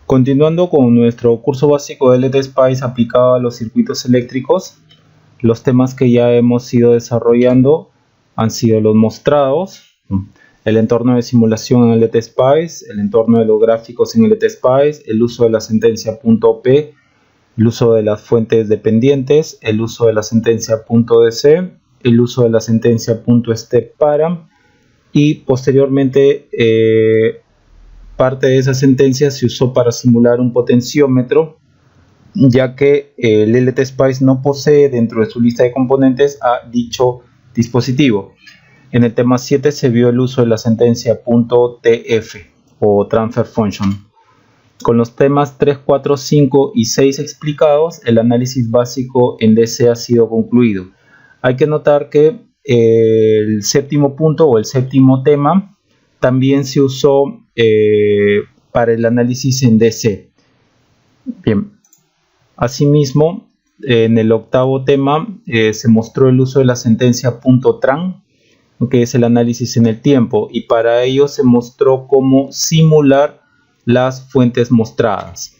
Continuando con nuestro curso básico de LTSpice aplicado a los circuitos eléctricos, los temas que ya hemos ido desarrollando han sido los mostrados, el entorno de simulación en LTSpice, el entorno de los gráficos en LTSpice, el uso de la sentencia .p, el uso de las fuentes dependientes, el uso de la sentencia .dc, el uso de la sentencia .stepparam y posteriormente parte de esa sentencia se usó para simular un potenciómetro, ya que el LTSpice no posee dentro de su lista de componentes a dicho dispositivo. En el tema 7 se vio el uso de la sentencia .tf o transfer function. Con los temas 3, 4, 5 y 6 explicados, el análisis básico en DC ha sido concluido. Hay que notar que el séptimo punto o el séptimo tema también se usó para el análisis en DC. Bien. Asimismo, en el octavo tema se mostró el uso de la sentencia .tran, que es el análisis en el tiempo, y para ello se mostró cómo simular las fuentes mostradas.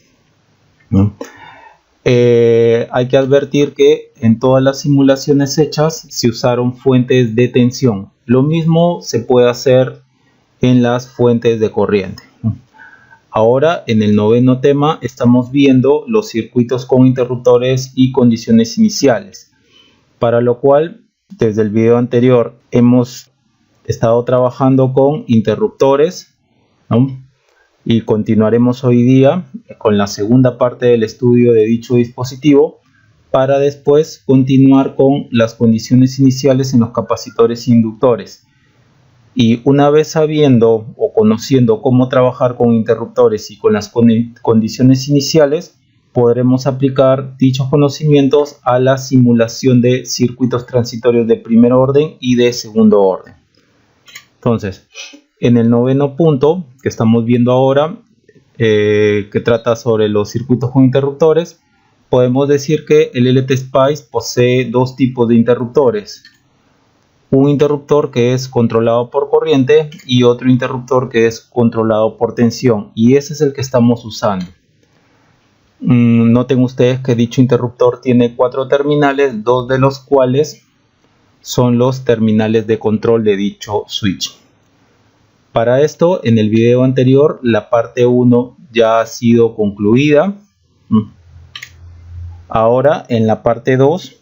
Hay que advertir que en todas las simulaciones hechas se usaron fuentes de tensión. Lo mismo se puede hacer en las fuentes de corriente. Ahora, en el noveno tema, estamos viendo los circuitos con interruptores y condiciones iniciales, para lo cual, desde el video anterior, hemos estado trabajando con interruptores, ¿no? Y continuaremos hoy día con la segunda parte del estudio de dicho dispositivo, para después continuar con las condiciones iniciales en los capacitores e inductores. Y una vez sabiendo o conociendo cómo trabajar con interruptores y con las condiciones iniciales, podremos aplicar dichos conocimientos a la simulación de circuitos transitorios de primer orden y de segundo orden. Entonces, en el noveno punto que estamos viendo ahora, que trata sobre los circuitos con interruptores, podemos decir que el LTSpice posee dos tipos de interruptores. Un interruptor que es controlado por corriente y otro interruptor que es controlado por tensión, y ese es el que estamos usando. Noten ustedes que dicho interruptor tiene 4 terminales, 2 de los cuales son los terminales de control de dicho switch. Para esto, en el video anterior, la parte 1 ya ha sido concluida. Ahora, en la parte 2,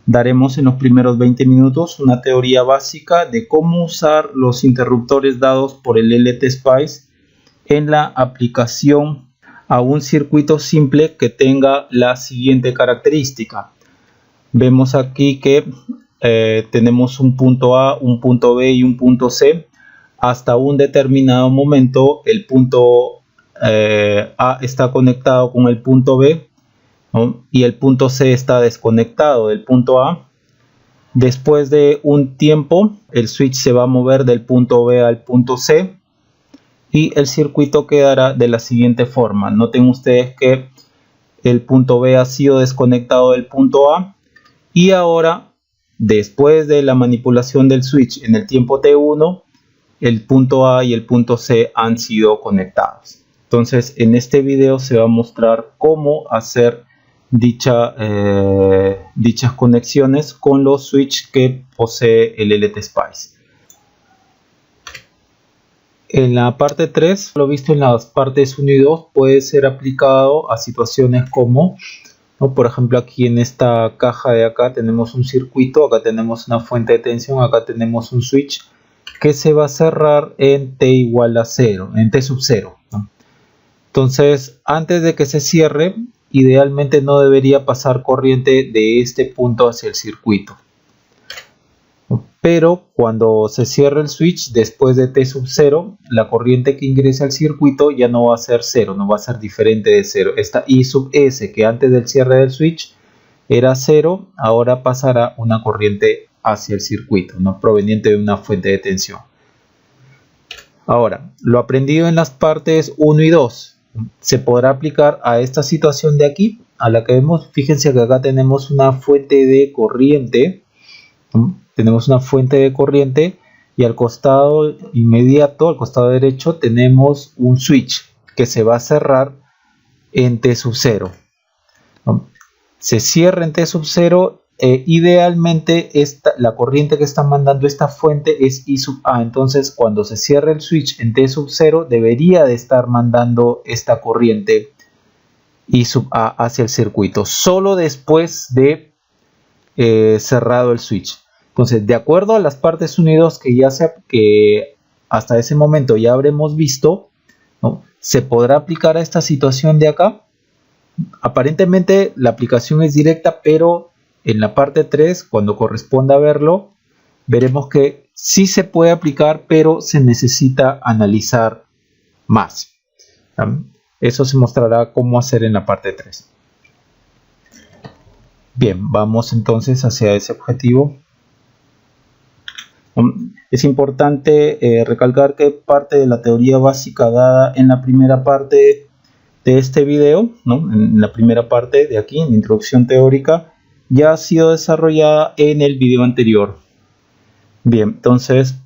daremos en los primeros 20 minutos una teoría básica de cómo usar los interruptores dados por el LTSpice en la aplicación a un circuito simple que tenga la siguiente característica. Vemos aquí que tenemos un punto A, un punto B y un punto C. Hasta un determinado momento el punto A está conectado con el punto B, ¿no? Y el punto C está desconectado del punto A. Después de un tiempo el switch se va a mover del punto B al punto C y el circuito quedará de la siguiente forma. Noten ustedes que el punto B ha sido desconectado del punto A y ahora, después de la manipulación del switch en el tiempo T1, el punto A y el punto C han sido conectados. Entonces, en este video se va a mostrar cómo hacer dichas conexiones con los switches que posee el LTSpice. En la parte 3, lo visto en las partes 1 y 2, puede ser aplicado a situaciones como, ¿no? Por ejemplo, aquí en esta caja de acá tenemos un circuito, acá tenemos una fuente de tensión, acá tenemos un switch que se va a cerrar en t igual a 0, en t sub 0, ¿no? Entonces, antes de que se cierre, idealmente no debería pasar corriente de este punto hacia el circuito. Pero cuando se cierre el switch, después de t sub 0, la corriente que ingrese al circuito ya no va a ser 0, no va a ser diferente de 0. Esta I sub S, que antes del cierre del switch era 0, ahora pasará una corriente hacia el circuito, ¿no? Proveniente de una fuente de tensión. Ahora, lo aprendido en las partes 1 y 2 se podrá aplicar a esta situación de aquí, a la que vemos. Fíjense que acá tenemos una fuente de corriente, ¿no? Tenemos una fuente de corriente y al costado inmediato, al costado derecho, tenemos un switch que se va a cerrar en T sub 0. Se cierra en T sub 0. Idealmente la corriente que está mandando esta fuente es I sub A. Entonces cuando se cierre el switch en T sub 0 debería de estar mandando esta corriente I sub A hacia el circuito, solo después de cerrado el switch. Entonces, de acuerdo a las partes 1 y 2 que hasta ese momento ya habremos visto, ¿no?, se podrá aplicar a esta situación de acá. Aparentemente la aplicación es directa, pero en la parte 3, cuando corresponda verlo, veremos que sí se puede aplicar, pero se necesita analizar más. Eso se mostrará cómo hacer en la parte 3. Bien, vamos entonces hacia ese objetivo. Es importante recalcar que parte de la teoría básica dada en la primera parte de este video, ¿no?, en la primera parte de aquí, en la introducción teórica, ya ha sido desarrollada en el video anterior. Bien, entonces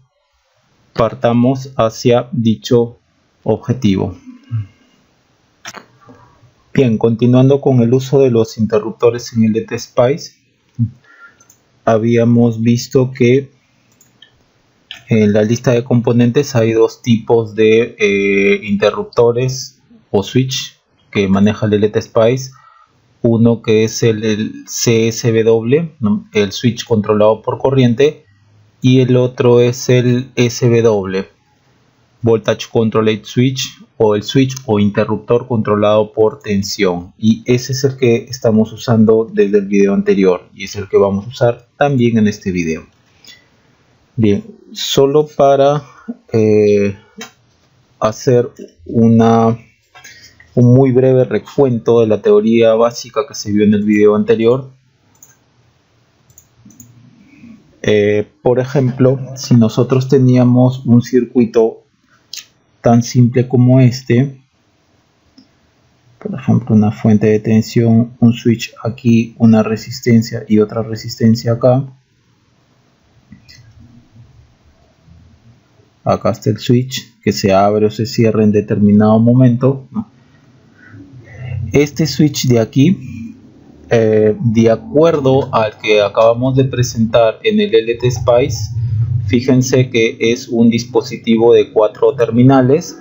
partamos hacia dicho objetivo. Bien, continuando con el uso de los interruptores en LTSpice, habíamos visto que en la lista de componentes hay dos tipos de interruptores o switch que maneja el LTSpice. Uno que es el CSW, ¿no?, el switch controlado por corriente, y el otro es el SW, Voltage Controlled Switch, o el switch o interruptor controlado por tensión, y ese es el que estamos usando desde el video anterior y es el que vamos a usar también en este video. Bien, solo para hacer un muy breve recuento de la teoría básica que se vio en el video anterior. Por ejemplo, si nosotros teníamos un circuito tan simple como este, por ejemplo una fuente de tensión, un switch aquí, una resistencia y otra resistencia acá. Acá está el switch que se abre o se cierra en determinado momento, ¿no? Este switch de aquí, de acuerdo al que acabamos de presentar en el LTSpice, fíjense que es un dispositivo de 4 terminales.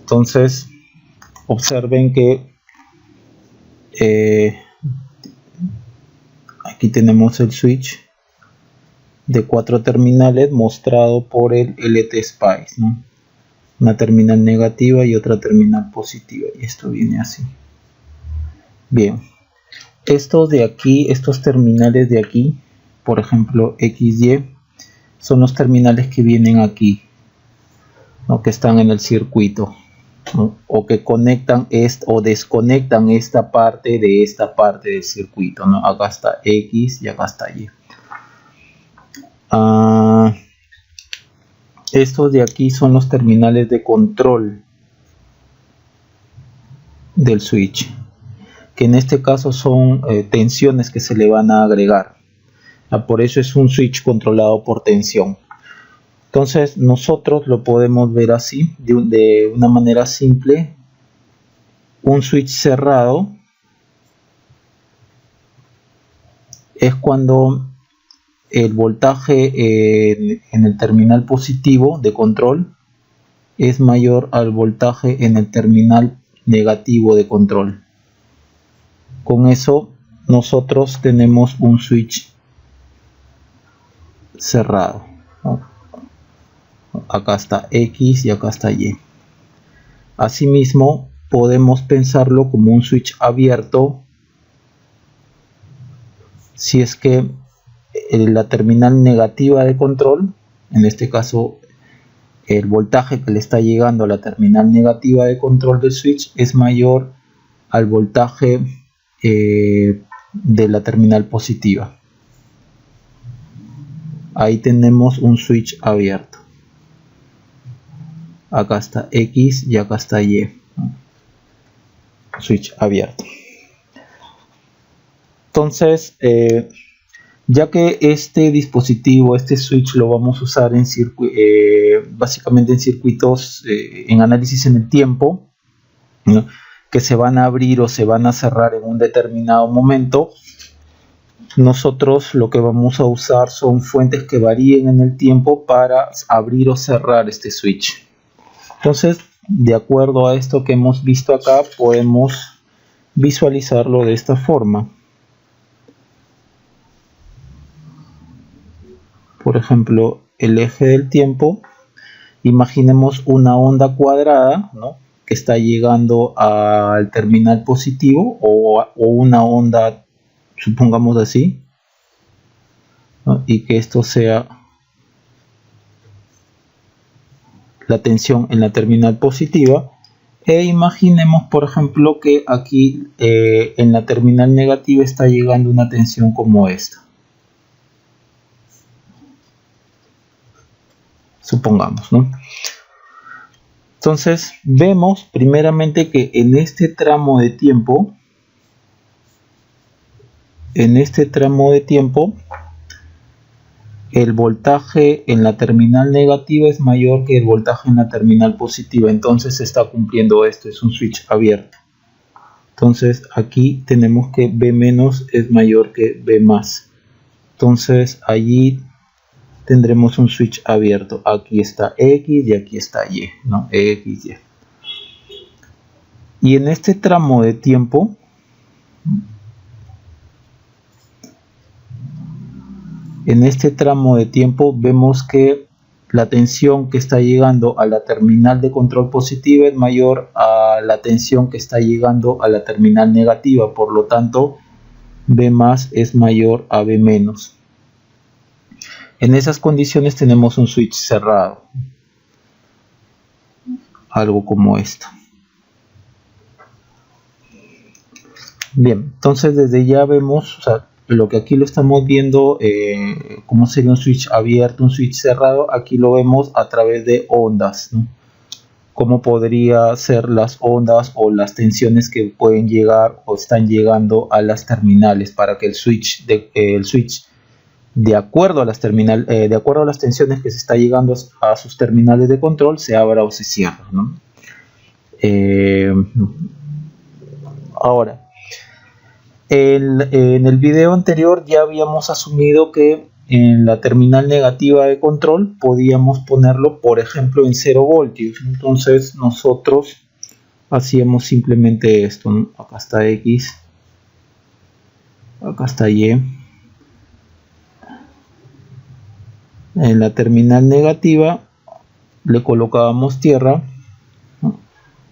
Entonces observen que aquí tenemos el switch de 4 terminales mostrado por el LTSpice, ¿no? Una terminal negativa y otra terminal positiva, y esto viene así. Bien, estos de aquí, estos terminales de aquí, por ejemplo XY, son los terminales que vienen aquí, ¿no?, que están en el circuito, ¿no?, o que conectan o desconectan esta parte del circuito, ¿no? Acá está X y acá está Y. Estos de aquí son los terminales de control del switch, que en este caso son tensiones que se le van a agregar. Por eso es un switch controlado por tensión. Entonces nosotros lo podemos ver así, de una manera simple. Un switch cerrado es cuando el voltaje en el terminal positivo de control es mayor al voltaje en el terminal negativo de control. Con eso nosotros tenemos un switch cerrado, ¿no? Acá está X y acá está Y. Asimismo podemos pensarlo como un switch abierto si es que la terminal negativa de control, en este caso el voltaje que le está llegando a la terminal negativa de control del switch es mayor al voltaje de la terminal positiva. Ahí tenemos un switch abierto. Acá está X y acá está Y. Switch abierto. Entonces, ya que este dispositivo, este switch, lo vamos a usar básicamente en circuitos, en análisis en el tiempo, ¿no?, que se van a abrir o se van a cerrar en un determinado momento, nosotros lo que vamos a usar son fuentes que varíen en el tiempo para abrir o cerrar este switch. Entonces, de acuerdo a esto que hemos visto acá, podemos visualizarlo de esta forma. Por ejemplo, el eje del tiempo, imaginemos una onda cuadrada, ¿no?, que está llegando al terminal positivo, o una onda, supongamos así, ¿no?, y que esto sea la tensión en la terminal positiva, e imaginemos por ejemplo que aquí en la terminal negativa está llegando una tensión como esta, supongamos, ¿no? Entonces vemos primeramente que en este tramo de tiempo, el voltaje en la terminal negativa es mayor que el voltaje en la terminal positiva. Entonces se está cumpliendo esto, es un switch abierto. Entonces aquí tenemos que B menos es mayor que B más. Entonces allí tendremos un switch abierto. Aquí está X y aquí está Y, ¿no? X, Y. Y en este tramo de tiempo, vemos que la tensión que está llegando a la terminal de control positiva es mayor a la tensión que está llegando a la terminal negativa. Por lo tanto, B más es mayor a B menos. En esas condiciones tenemos un switch cerrado, algo como esto. Bien, entonces desde ya vemos, o sea, lo que aquí lo estamos viendo, cómo sería un switch abierto, un switch cerrado. Aquí lo vemos a través de ondas, ¿no? Cómo podría ser las ondas o las tensiones que pueden llegar o están llegando a las terminales para que el switch de acuerdo a las tensiones que se está llegando a sus terminales de control, se abra o se cierre, ¿no? Ahora, en el video anterior ya habíamos asumido que en la terminal negativa de control podíamos ponerlo, por ejemplo, en 0 voltios. Entonces nosotros hacíamos simplemente esto, ¿no? Acá está X, acá está Y. En la terminal negativa le colocábamos tierra, ¿no?,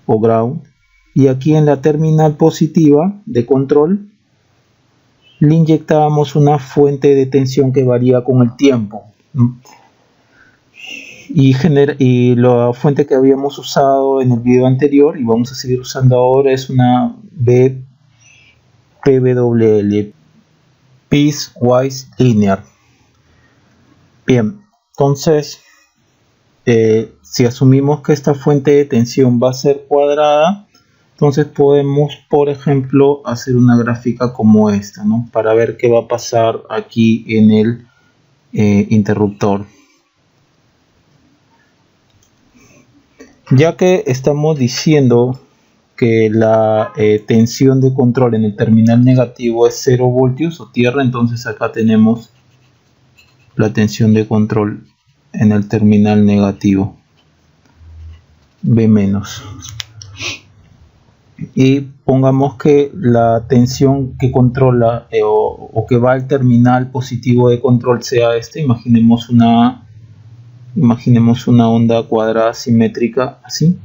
o ground, y aquí en la terminal positiva de control le inyectábamos una fuente de tensión que varía con el tiempo, ¿no? Y la fuente que habíamos usado en el video anterior y vamos a seguir usando ahora es una PWL, Piecewise Linear. Bien, entonces si asumimos que esta fuente de tensión va a ser cuadrada, entonces podemos, por ejemplo, hacer una gráfica como esta, ¿no?, para ver qué va a pasar aquí en el interruptor. Ya que estamos diciendo que la tensión de control en el terminal negativo es 0 voltios o tierra, entonces acá tenemos la tensión de control en el terminal negativo, B menos. Y pongamos que la tensión que controla o que va al terminal positivo de control sea este. Imaginemos una onda cuadrada simétrica así,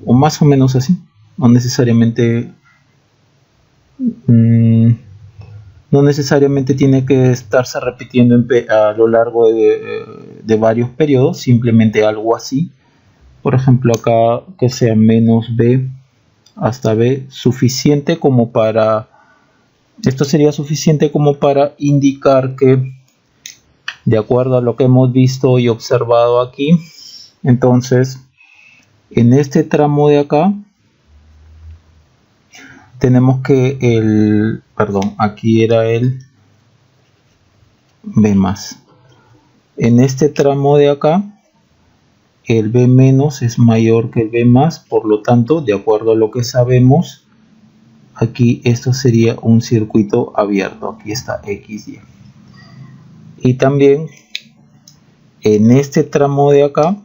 o más o menos así, no necesariamente tiene que estarse repitiendo a lo largo de varios periodos, simplemente algo así. Por ejemplo, acá que sea menos B hasta B, suficiente como para, esto sería suficiente como para indicar que, de acuerdo a lo que hemos visto y observado aquí, entonces en este tramo de acá tenemos que aquí era el B más. En este tramo de acá el B- es mayor que el B+, por lo tanto, de acuerdo a lo que sabemos, aquí esto sería un circuito abierto. Aquí está XY. Y también en este tramo de acá,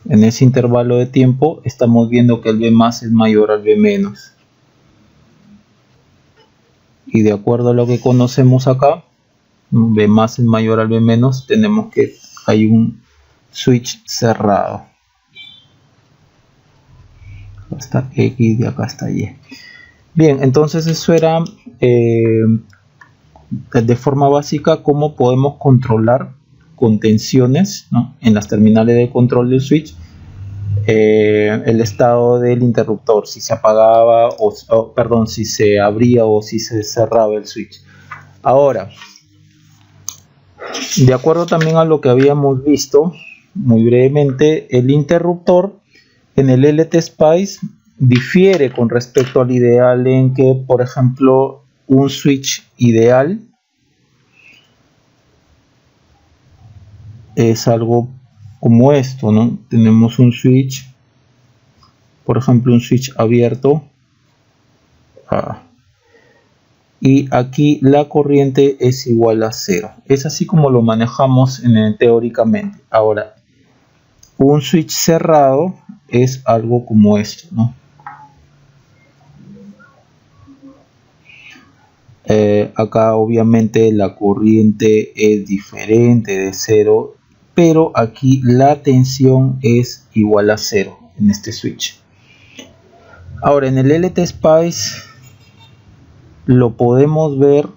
en ese intervalo de tiempo, estamos viendo que el B+ es mayor al B-. Y de acuerdo a lo que conocemos acá, B+ es mayor al B-, tenemos que hay un switch cerrado. Acá está X y acá está Y. Bien, entonces eso era de forma básica cómo podemos controlar con tensiones, ¿no?, en las terminales de control del switch, el estado del interruptor, si se apagaba perdón, si se abría o si se cerraba el switch. Ahora, de acuerdo también a lo que habíamos visto muy brevemente, el interruptor en el LTSpice difiere con respecto al ideal, en que, por ejemplo, un switch ideal es algo como esto, ¿no? Tenemos un switch, por ejemplo, un switch abierto, y aquí la corriente es igual a 0. Es así como lo manejamos teóricamente. Ahora, un switch cerrado es algo como esto, ¿no? Acá obviamente la corriente es diferente de 0, pero aquí la tensión es igual a 0 en este switch. Ahora, en el LTSpice lo podemos ver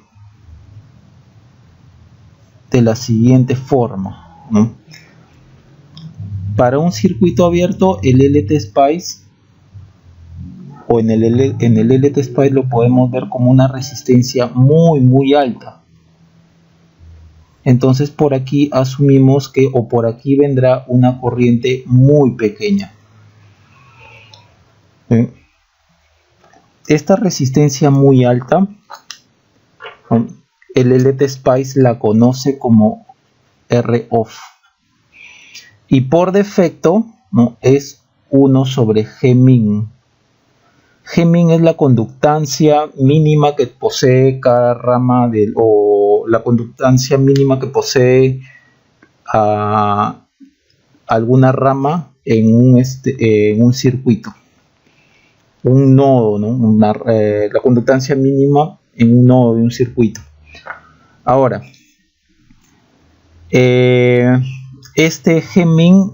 de la siguiente forma, ¿no? Para un circuito abierto, el LTSpice, o en el LTSpice lo podemos ver como una resistencia muy alta. Entonces por aquí asumimos que, o por aquí vendrá una corriente muy pequeña. Esta resistencia muy alta, el LTSpice la conoce como Roff. Y por defecto, ¿no?, es 1 sobre Gmin. Gmin es la conductancia mínima que posee cada rama o la conductancia mínima que posee alguna rama en un circuito, un nodo, ¿no? La conductancia mínima en un nodo de un circuito. Ahora, este Gmin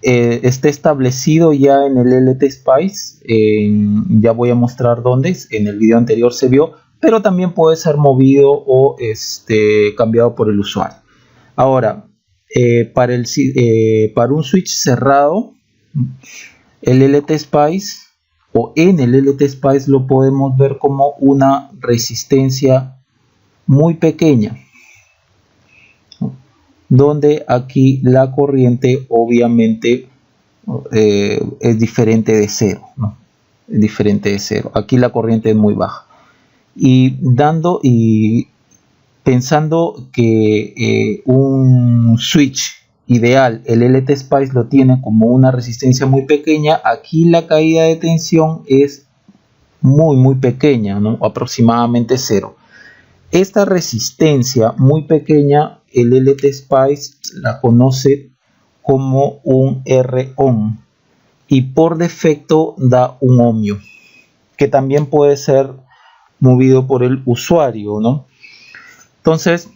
está establecido ya en el LTSpice. Ya voy a mostrar dónde. En el video anterior se vio, pero también puede ser movido o cambiado por el usuario. Ahora, para un switch cerrado, el LTSpice, o en el LTSpice, lo podemos ver como una resistencia muy pequeña, donde aquí la corriente obviamente es diferente de 0, ¿no? Es diferente de 0. Aquí la corriente es muy baja. Y pensando que un switch ideal, el LTSpice, lo tiene como una resistencia muy pequeña, aquí la caída de tensión es muy pequeña, ¿no? Aproximadamente 0. Esta resistencia muy pequeña, el LTSpice la conoce como un R-ohm, y por defecto da un ohmio, que también puede ser movido por el usuario, ¿no? Entonces,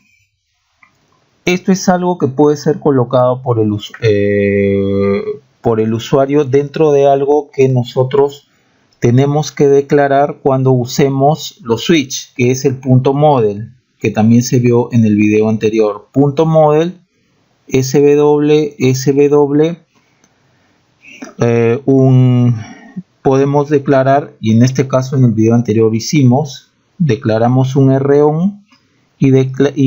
esto es algo que puede ser colocado por el usuario dentro de algo que nosotros tenemos que declarar cuando usemos los switch, que es el punto model, que también se vio en el video anterior. Punto model, SW, podemos declarar, y en este caso en el video anterior declaramos un R-on y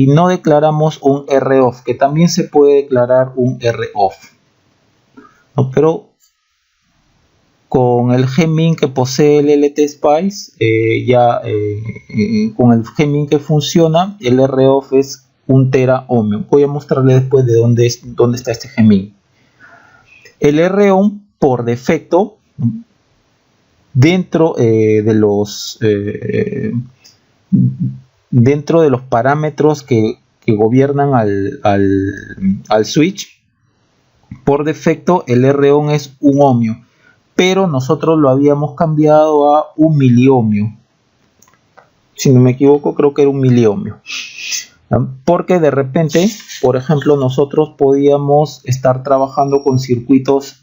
no declaramos un R-off, que también se puede declarar un R-off, ¿no? Pero con el Gmin que posee el LTSpice, con el Gmin que funciona, el R-off es 1 tera ohmio. Voy a mostrarle después de dónde está este Gemin. El R-on por defecto, dentro de los parámetros que gobiernan al switch, por defecto el R-on es 1 ohmio, pero nosotros lo habíamos cambiado a 1 miliohmio. Si no me equivoco, creo que era 1 miliohmio. Porque de repente, por ejemplo, nosotros podíamos estar trabajando con circuitos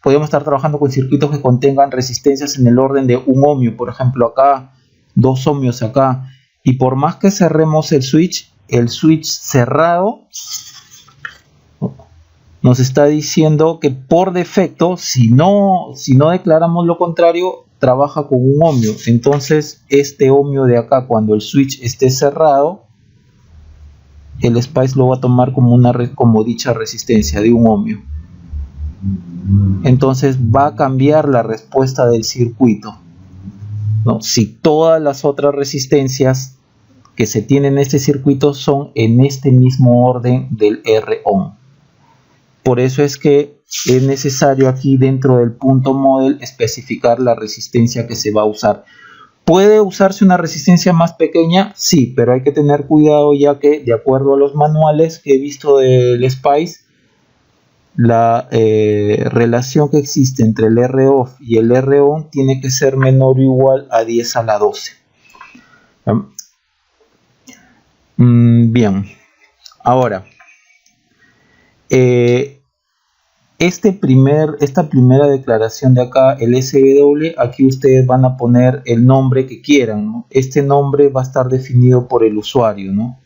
podíamos estar trabajando con circuitos que contengan resistencias en el orden de 1 ohmio, por ejemplo acá, 2 ohmios acá, y por más que cerremos el switch cerrado nos está diciendo que por defecto, si no declaramos lo contrario, trabaja con 1 ohmio. Entonces este ohmio de acá, cuando el switch esté cerrado, el SPICE lo va a tomar como dicha resistencia de 1 ohmio. Entonces va a cambiar la respuesta del circuito, ¿no? Si todas las otras resistencias que se tienen en este circuito son en este mismo orden del R-on. Por eso es que es necesario aquí dentro del punto model especificar la resistencia que se va a usar. ¿Puede usarse una resistencia más pequeña? Sí, pero hay que tener cuidado, ya que de acuerdo a los manuales que he visto del SPICE, la relación que existe entre el R-off y el R-on tiene que ser menor o igual a 10 a la 12. Bien, ahora esta primera declaración de acá, el SW, aquí ustedes van a poner el nombre que quieran, ¿no? Este nombre va a estar definido por el usuario, ¿no?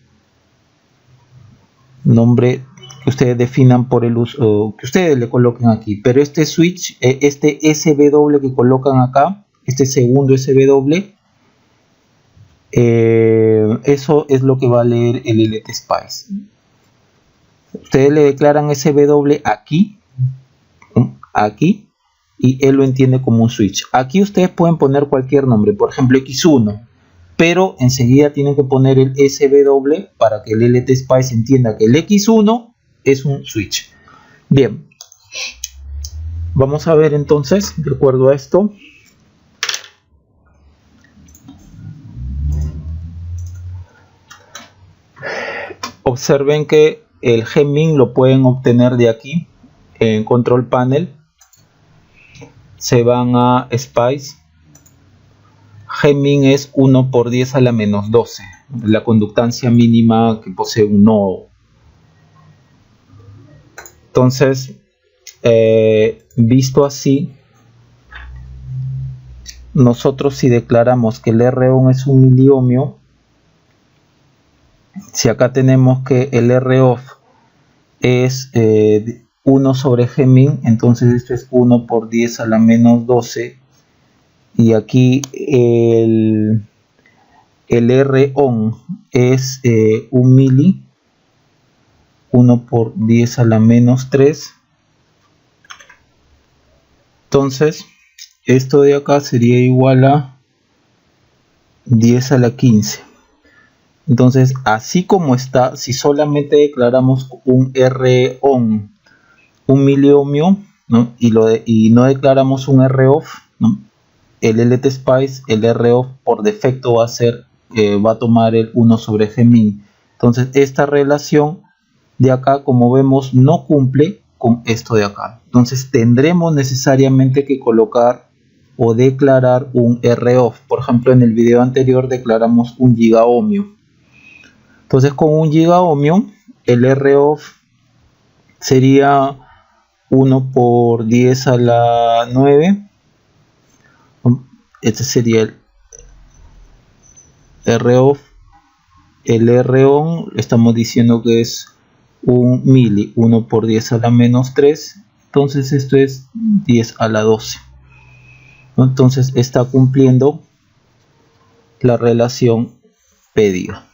Nombre que ustedes definan por el uso, que ustedes le coloquen aquí, pero este switch, este SW que colocan acá, este segundo SW, eso es lo que va a leer el LT Spice. Ustedes le declaran SW aquí, y él lo entiende como un switch. Aquí ustedes pueden poner cualquier nombre, por ejemplo X1, pero enseguida tienen que poner el SW para que el LT Spice entienda que el X1 es un switch. Bien, vamos a ver entonces, de acuerdo a esto, observen que el Gemin lo pueden obtener de aquí en Control Panel. Se van a Spice. Gemin es 1 por 10 a la menos 12, la conductancia mínima que posee un nodo. Entonces, visto así, nosotros si declaramos que el R-on es 1 miliohmio, si acá tenemos que el R-off es 1 sobre Gemin, entonces esto es 1 por 10 a la menos 12, y aquí el R-on es 1 mili, 1 por 10 a la menos 3. Entonces esto de acá sería igual a 10 a la 15. Entonces, así como está, si solamente declaramos un R-on 1 miliohmio, ¿no? y no declaramos un R-off, ¿no? El LT Spice, el R-off por defecto va a tomar el 1 sobre Gemin. Entonces esta relación de acá, como vemos, no cumple con esto de acá. Entonces tendremos necesariamente que colocar o declarar un R-off. Por ejemplo, en el video anterior declaramos 1 gigaohmio. Entonces con 1 gigaohmio el R-off sería 1 por 10 a la 9. Este sería el R-off. El R-on estamos diciendo que es 1 mili, 1 por 10 a la menos 3. Entonces esto es 10 a la 12. Entonces está cumpliendo la relación pedida.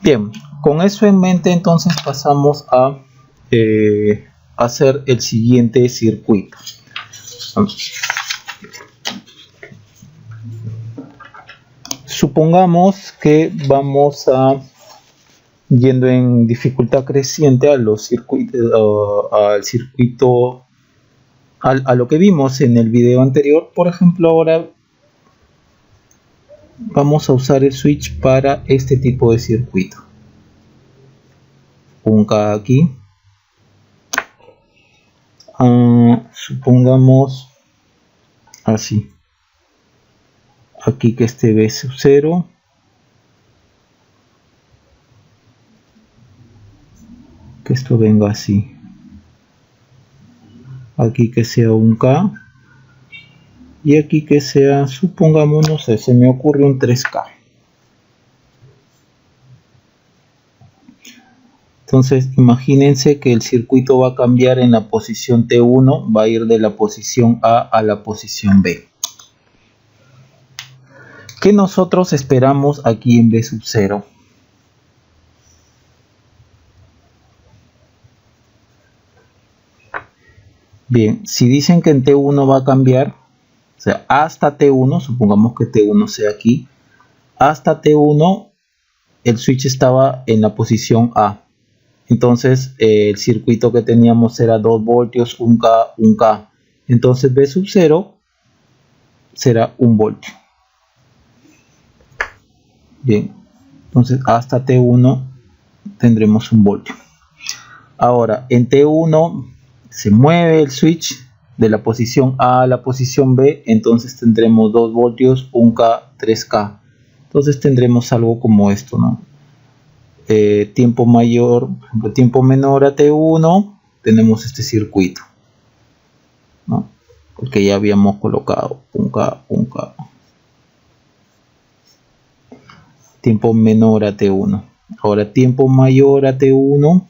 Bien, con eso en mente entonces pasamos a hacer el siguiente circuito. supongamos que vamos a yendo en dificultad creciente a los circuitos, al circuito, a lo que vimos en el video anterior. Por ejemplo, ahora vamos a usar el switch para este tipo de circuito. Un K aquí. Supongamos así. Aquí que esté B sub 0. Que esto venga así. Aquí que sea un K. Y aquí que sea, supongamos, no sé, se me ocurre un 3K. Entonces imagínense que el circuito va a cambiar en la posición T1, va a ir de la posición A a la posición B. ¿Qué nosotros esperamos aquí en B sub 0? Bien, si dicen que en T1 va a cambiar, o sea, hasta T1, supongamos que T1 sea aquí, hasta T1 el switch estaba en la posición A. Entonces el circuito que teníamos era 2 voltios, 1K, 1K. Entonces B sub 0 será 1 voltio. Bien, entonces hasta T1 tendremos 1 voltio. Ahora en T1 se mueve el switch de la posición A a la posición B, entonces tendremos 2 voltios, 1K, 3K. Entonces tendremos algo como esto, ¿no? Tiempo mayor, por ejemplo, tiempo menor a T1, tenemos este circuito, ¿no? Porque ya habíamos colocado 1K, 1K. Tiempo menor a T1. Ahora tiempo mayor a T1,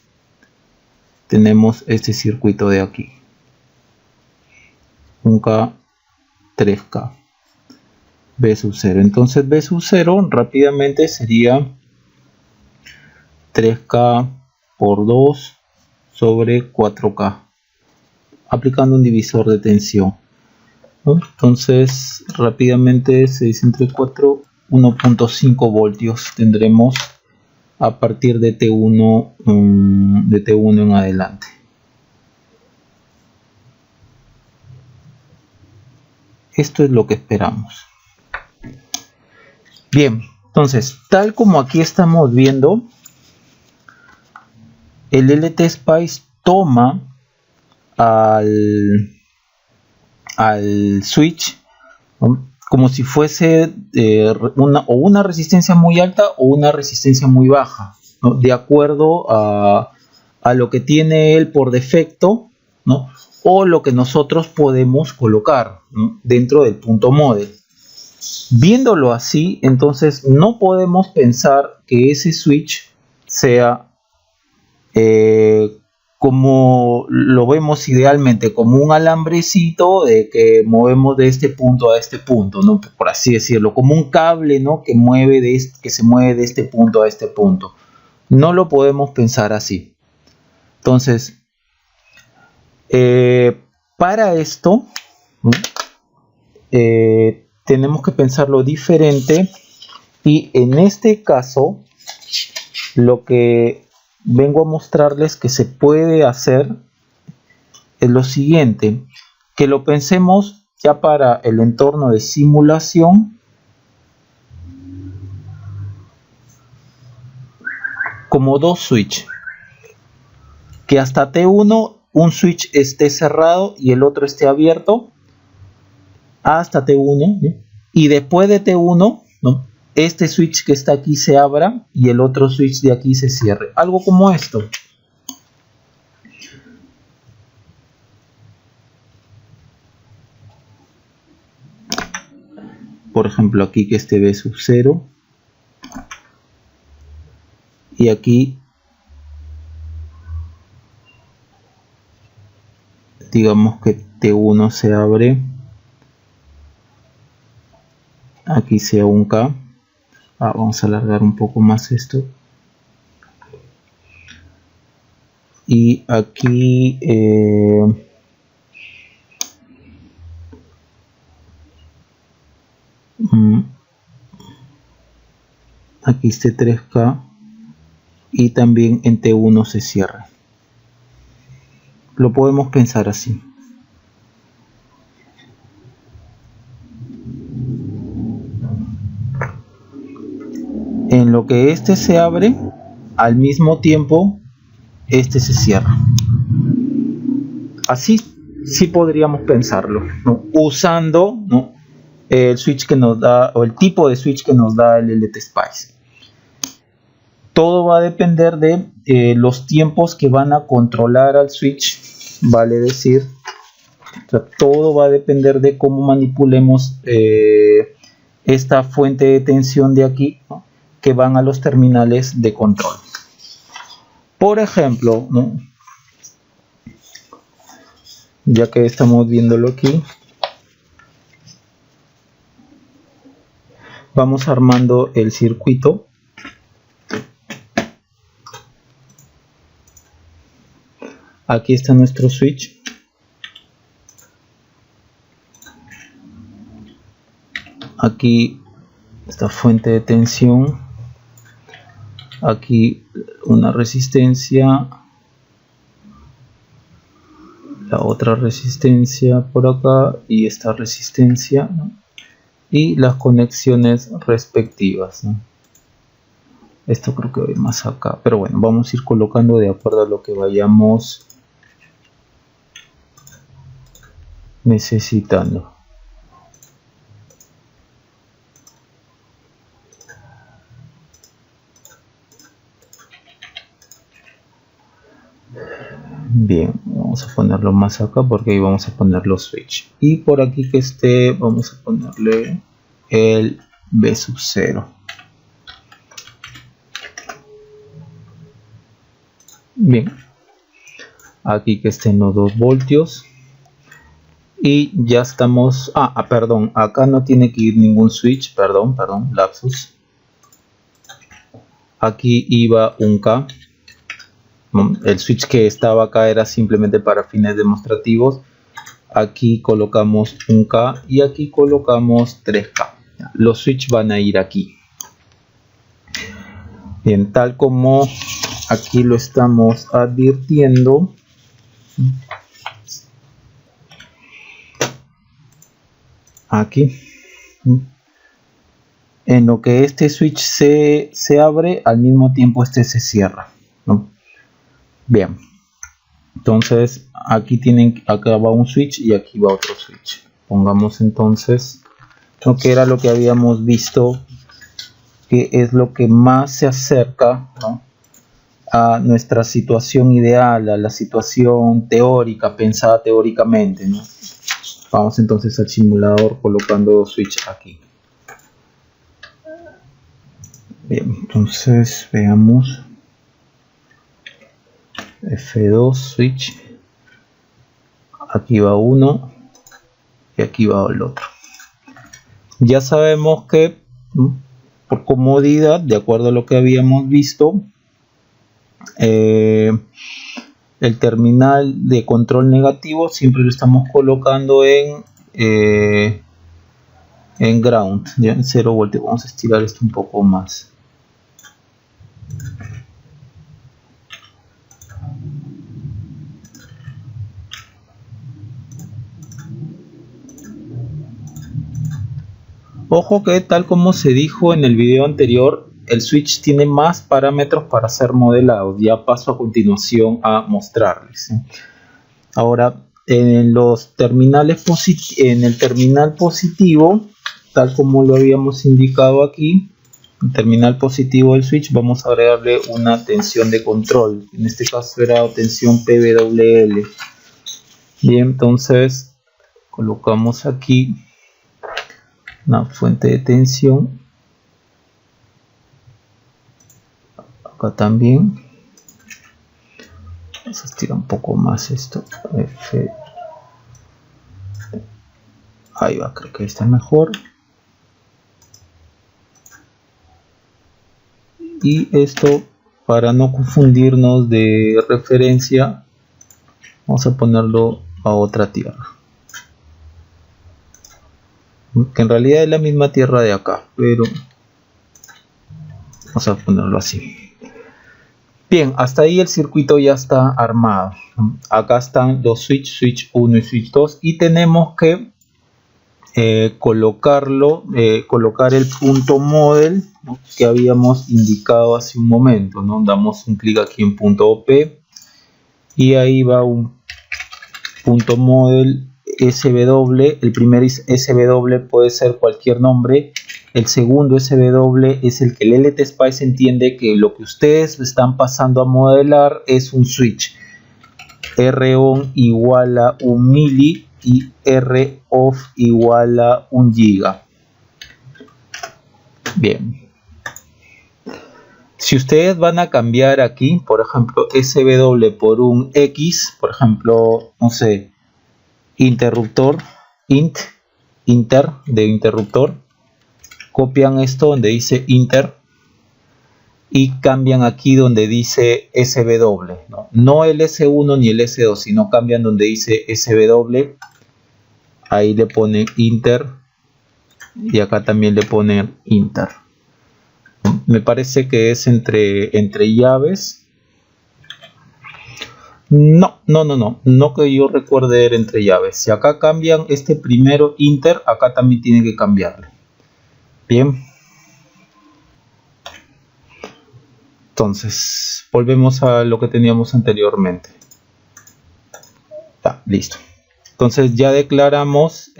tenemos este circuito de aquí. 1K, 3K. B sub 0. Entonces B sub 0 rápidamente sería 3K por 2 sobre 4K. Aplicando un divisor de tensión, ¿no? Entonces rápidamente se dice entre 4, 1.5 voltios tendremos a partir de T1, en adelante. Esto es lo que esperamos. Bien, entonces tal como aquí estamos viendo, el LTSpice toma al switch, ¿no?, como si fuese una resistencia muy alta o una resistencia muy baja, ¿no?, de acuerdo a lo que tiene él por defecto, ¿no?, o lo que nosotros podemos colocar, ¿no?, dentro del punto model. Viéndolo así, entonces no podemos pensar que ese switch sea como lo vemos idealmente, como un alambrecito de que movemos de este punto a este punto, ¿no?, por así decirlo, como un cable, ¿no?, que se mueve de este punto a este punto. No lo podemos pensar así. Entonces, para esto, ¿no?, tenemos que pensarlo diferente, y en este caso lo que vengo a mostrarles que se puede hacer es lo siguiente, que lo pensemos ya para el entorno de simulación como dos switches, que hasta T1 un switch esté cerrado y el otro esté abierto hasta T1, ¿no?, y después de T1, ¿no?, este switch que está aquí se abra y el otro switch de aquí se cierre, algo como esto. Por ejemplo, aquí que esté B sub 0 y aquí digamos que T1 se abre, aquí sea un K. Vamos a alargar un poco más esto, y aquí aquí esté 3K y también en T1 se cierre. Lo podemos pensar así. En lo que este se abre, al mismo tiempo este se cierra. Así sí podríamos pensarlo, ¿no? Usando, ¿no?, el switch que nos da, o el tipo de switch que nos da el LTSpice. Todo va a depender de los tiempos que van a controlar al switch, vale decir, o sea, todo va a depender de cómo manipulemos esta fuente de tensión de aquí, ¿no?, que van a los terminales de control. Por ejemplo, ¿no?, ya que estamos viéndolo aquí, vamos armando el circuito. Aquí está nuestro switch. Aquí esta fuente de tensión. Aquí una resistencia. La otra resistencia por acá y esta resistencia, ¿no?, y las conexiones respectivas, ¿no? Esto creo que va más acá, pero bueno, vamos a ir colocando de acuerdo a lo que vayamos necesitando. Bien, vamos a ponerlo más acá porque ahí vamos a poner los switch. Y por aquí que esté, vamos a ponerle el B sub 0. Bien, aquí que estén los 2 voltios. Y ya estamos, perdón, acá no tiene que ir ningún switch, perdón, lapsus. Aquí iba un K. El switch que estaba acá era simplemente para fines demostrativos. Aquí colocamos un K y aquí colocamos 3K. Los switch van a ir aquí. Bien, tal como aquí lo estamos advirtiendo, aquí, en lo que este switch se abre, al mismo tiempo este se cierra, ¿no? Bien, entonces aquí acá va un switch y aquí va otro switch. Pongamos entonces lo que era lo que habíamos visto, que es lo que más se acerca, ¿no?, a nuestra situación ideal, a la situación teórica, pensada teóricamente, ¿no? Vamos entonces al simulador colocando switch aquí. Bien, entonces veamos. F2 switch, aquí va uno y aquí va el otro. Ya sabemos que, por comodidad, de acuerdo a lo que habíamos visto, el terminal de control negativo siempre lo estamos colocando en ground, ya en 0 voltios. Vamos a estirar esto un poco más. Ojo que, tal como se dijo en el video anterior, el switch tiene más parámetros para ser modelado. Ya paso a continuación a mostrarles. Ahora, en los terminales en el terminal positivo, tal como lo habíamos indicado aquí, el terminal positivo del switch, vamos a agregarle una tensión de control. En este caso era tensión PWL. Bien, entonces colocamos aquí una fuente de tensión, acá también. Vamos a estirar un poco más esto. Ahí va, creo que está mejor. Y esto, para no confundirnos de referencia, vamos a ponerlo a otra tierra, que en realidad es la misma tierra de acá, pero Vamos a ponerlo así. Bien, hasta ahí el circuito ya está armado. Acá están los switch 1 y switch 2 y tenemos que colocar el punto model, ¿no?, que habíamos indicado hace un momento, ¿no? Damos un clic aquí en punto OP y ahí va un punto model SW. El primer SW puede ser cualquier nombre. El segundo SW es el que el LTSpice entiende que lo que ustedes están pasando a modelar es un switch. R-on igual a 1 mili y R-off igual a 1 giga. Bien. Si ustedes van a cambiar aquí, por ejemplo, SW por un X, por ejemplo, no sé, interruptor, inter de interruptor, copian esto donde dice inter y cambian aquí donde dice SW, no el S1 ni el S2, sino cambian donde dice SW, ahí le ponen inter y acá también le ponen inter. Me parece que es entre llaves. No que yo recuerde era entre llaves. Si acá cambian este primero inter, acá también tienen que cambiarle. Bien. Entonces, volvemos a lo que teníamos anteriormente. Listo. Entonces ya declaramos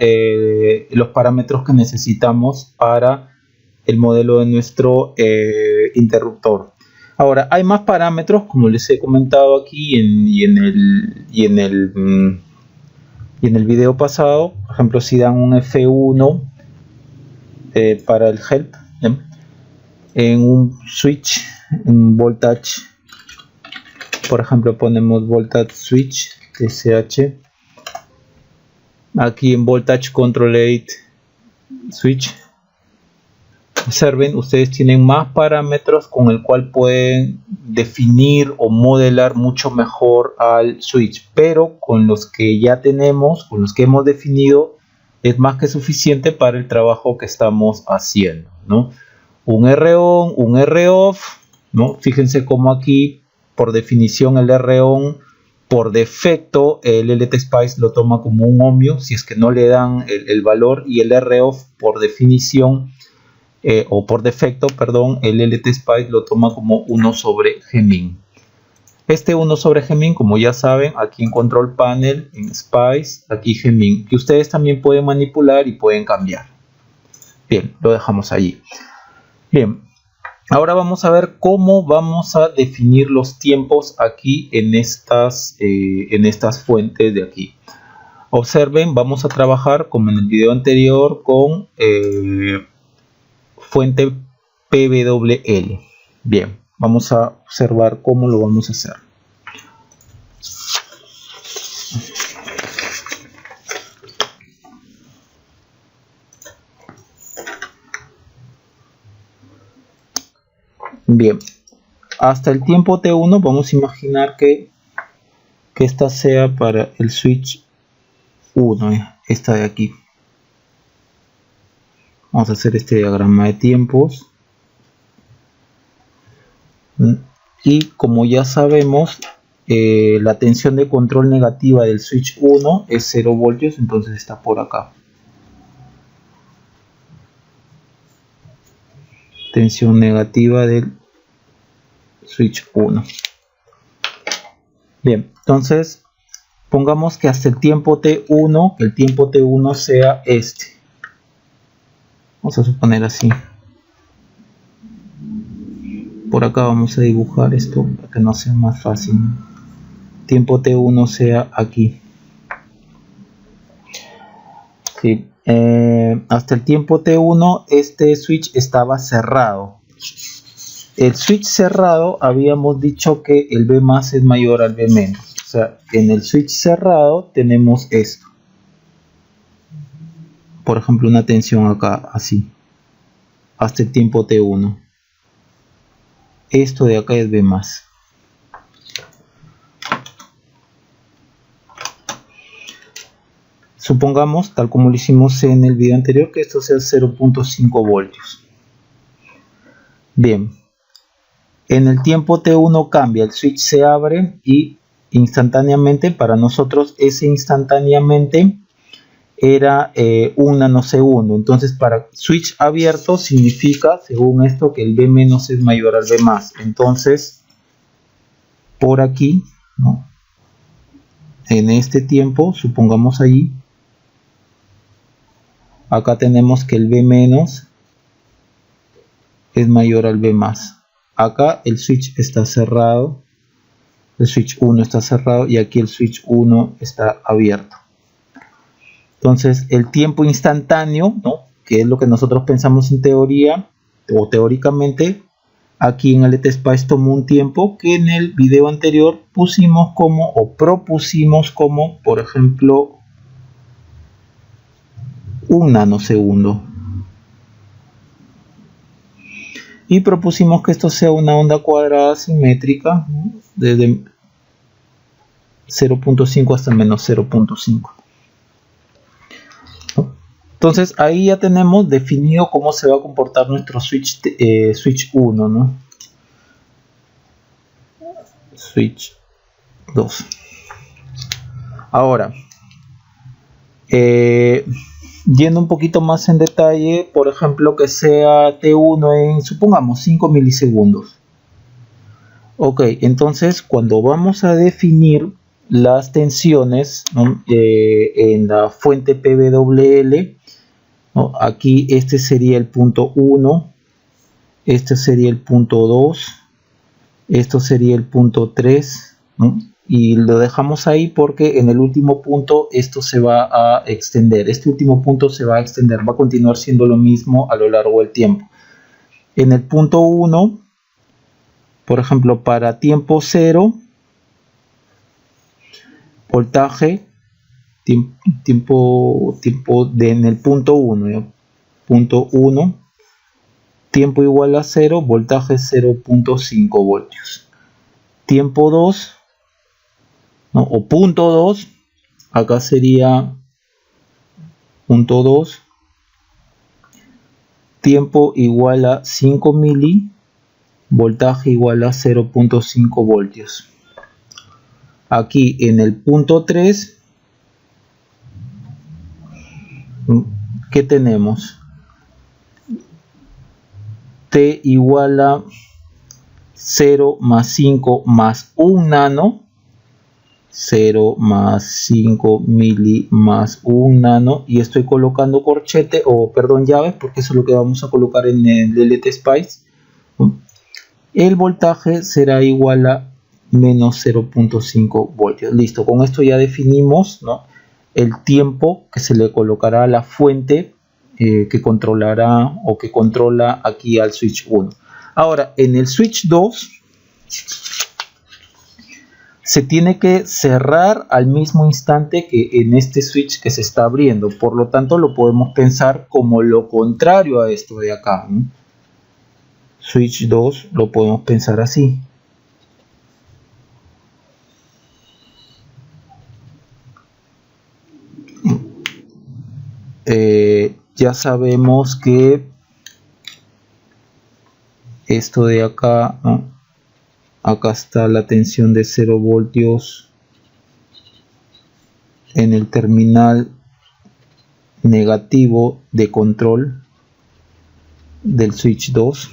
los parámetros que necesitamos para el modelo de nuestro interruptor. Ahora, hay más parámetros, como les he comentado aquí y en el video pasado. Por ejemplo, si dan un F1 para el help, en un switch, en voltage, por ejemplo, ponemos voltage switch TSH. Aquí en voltage controlate switch, observen, ustedes tienen más parámetros con el cual pueden definir o modelar mucho mejor al switch, pero con los que ya tenemos, con los que hemos definido, es más que suficiente para el trabajo que estamos haciendo, ¿no? Un R-on, un R-off, ¿no? Fíjense cómo aquí, por definición, el R-on, por defecto, el LTSpice lo toma como un ohmio, si es que no le dan el valor, y el R-off, por definición, o por defecto, perdón, el LTSpice lo toma como 1 sobre Gmin. Este 1 sobre Gmin, como ya saben, aquí en Control Panel, en Spice, aquí Gmin, que ustedes también pueden manipular y pueden cambiar. Bien, lo dejamos allí. Bien, ahora vamos a ver cómo vamos a definir los tiempos aquí en estas fuentes de aquí. Observen, vamos a trabajar como en el video anterior con fuente PWL. Bien, vamos a observar cómo lo vamos a hacer. Bien, hasta el tiempo T1 vamos a imaginar que esta sea para el switch 1, esta de aquí. Vamos a hacer este diagrama de tiempos. Y como ya sabemos, la tensión de control negativa del switch 1 es 0 voltios, entonces está por acá. Tensión negativa del switch 1. Bien, entonces pongamos que hasta el tiempo T1, que el tiempo T1 sea este. Vamos a suponer así. Por acá vamos a dibujar esto para que no sea más fácil. Tiempo T1 sea aquí. Sí. Hasta el tiempo T1 este switch estaba cerrado. El switch cerrado habíamos dicho que el B más es mayor al B menos. O sea, en el switch cerrado tenemos esto. Por ejemplo, una tensión acá, así. Hasta el tiempo T1. Esto de acá es B más. Supongamos, tal como lo hicimos en el video anterior, que esto sea 0.5 voltios. Bien, En el tiempo T1 cambia, el switch se abre y instantáneamente, para nosotros ese instantáneamente era 1 nanosegundo. Entonces para switch abierto significa, según esto, que el B- es mayor al B+. Entonces por aquí, ¿no?, en este tiempo, supongamos allí, acá tenemos que el B- es mayor al B+. Acá el switch está cerrado, el switch 1 está cerrado y aquí el switch 1 está abierto. Entonces el tiempo instantáneo, ¿no?, que es lo que nosotros pensamos en teoría o teóricamente, aquí en LTSpice tomó un tiempo que en el video anterior pusimos como, o propusimos como, por ejemplo, 1 nanosegundo. Y propusimos que esto sea una onda cuadrada simétrica, ¿no?, desde 0.5 hasta menos 0.5. Entonces ahí ya tenemos definido cómo se va a comportar nuestro switch 1, ¿no? Switch 2. Ahora, yendo un poquito más en detalle, por ejemplo, que sea T1 en, supongamos, 5 milisegundos. Ok, entonces cuando vamos a definir las tensiones, ¿no?, en la fuente PWL, ¿no?, aquí este sería el punto 1, este sería el punto 2, esto sería el punto 3, ¿no?, y lo dejamos ahí porque en el último punto esto se va a extender, este último punto se va a extender, va a continuar siendo lo mismo a lo largo del tiempo. En el punto 1, por ejemplo, para tiempo 0, voltaje, tiempo en el punto 1, ¿ya?, punto 1, tiempo igual a 0, voltaje 0.5 voltios. Tiempo 2, ¿no?, o punto 2, acá sería punto 2, tiempo igual a 5 mili, voltaje igual a 0.5 voltios. Aquí en el punto 3, ¿qué tenemos? T igual a 0 más 5 más 1 nano, 0 más 5 mili más 1 nano, y estoy colocando corchete, o perdón, llaves, porque eso es lo que vamos a colocar en el LTSpice. El voltaje será igual a menos 0.5 voltios. Listo, con esto ya definimos, ¿no?, el tiempo que se le colocará a la fuente que controlará o que controla aquí al switch 1. Ahora, en el switch 2 se tiene que cerrar al mismo instante que en este switch que se está abriendo. Por lo tanto, lo podemos pensar como lo contrario a esto de acá, ¿no? Switch 2 lo podemos pensar así. Ya sabemos que esto de acá, ¿no?, acá está la tensión de 0 voltios en el terminal negativo de control del switch 2.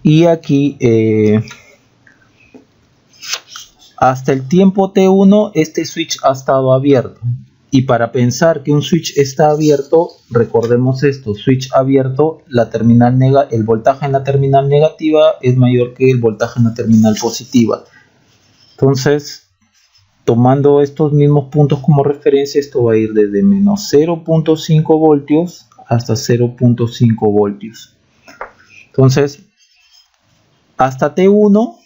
Y aquí hasta el tiempo T1 este switch ha estado abierto. Y para pensar que un switch está abierto, recordemos esto: switch abierto, el voltaje en la terminal negativa es mayor que el voltaje en la terminal positiva. Entonces, tomando estos mismos puntos como referencia, esto va a ir desde menos 0.5 voltios hasta 0.5 voltios. Entonces, hasta T1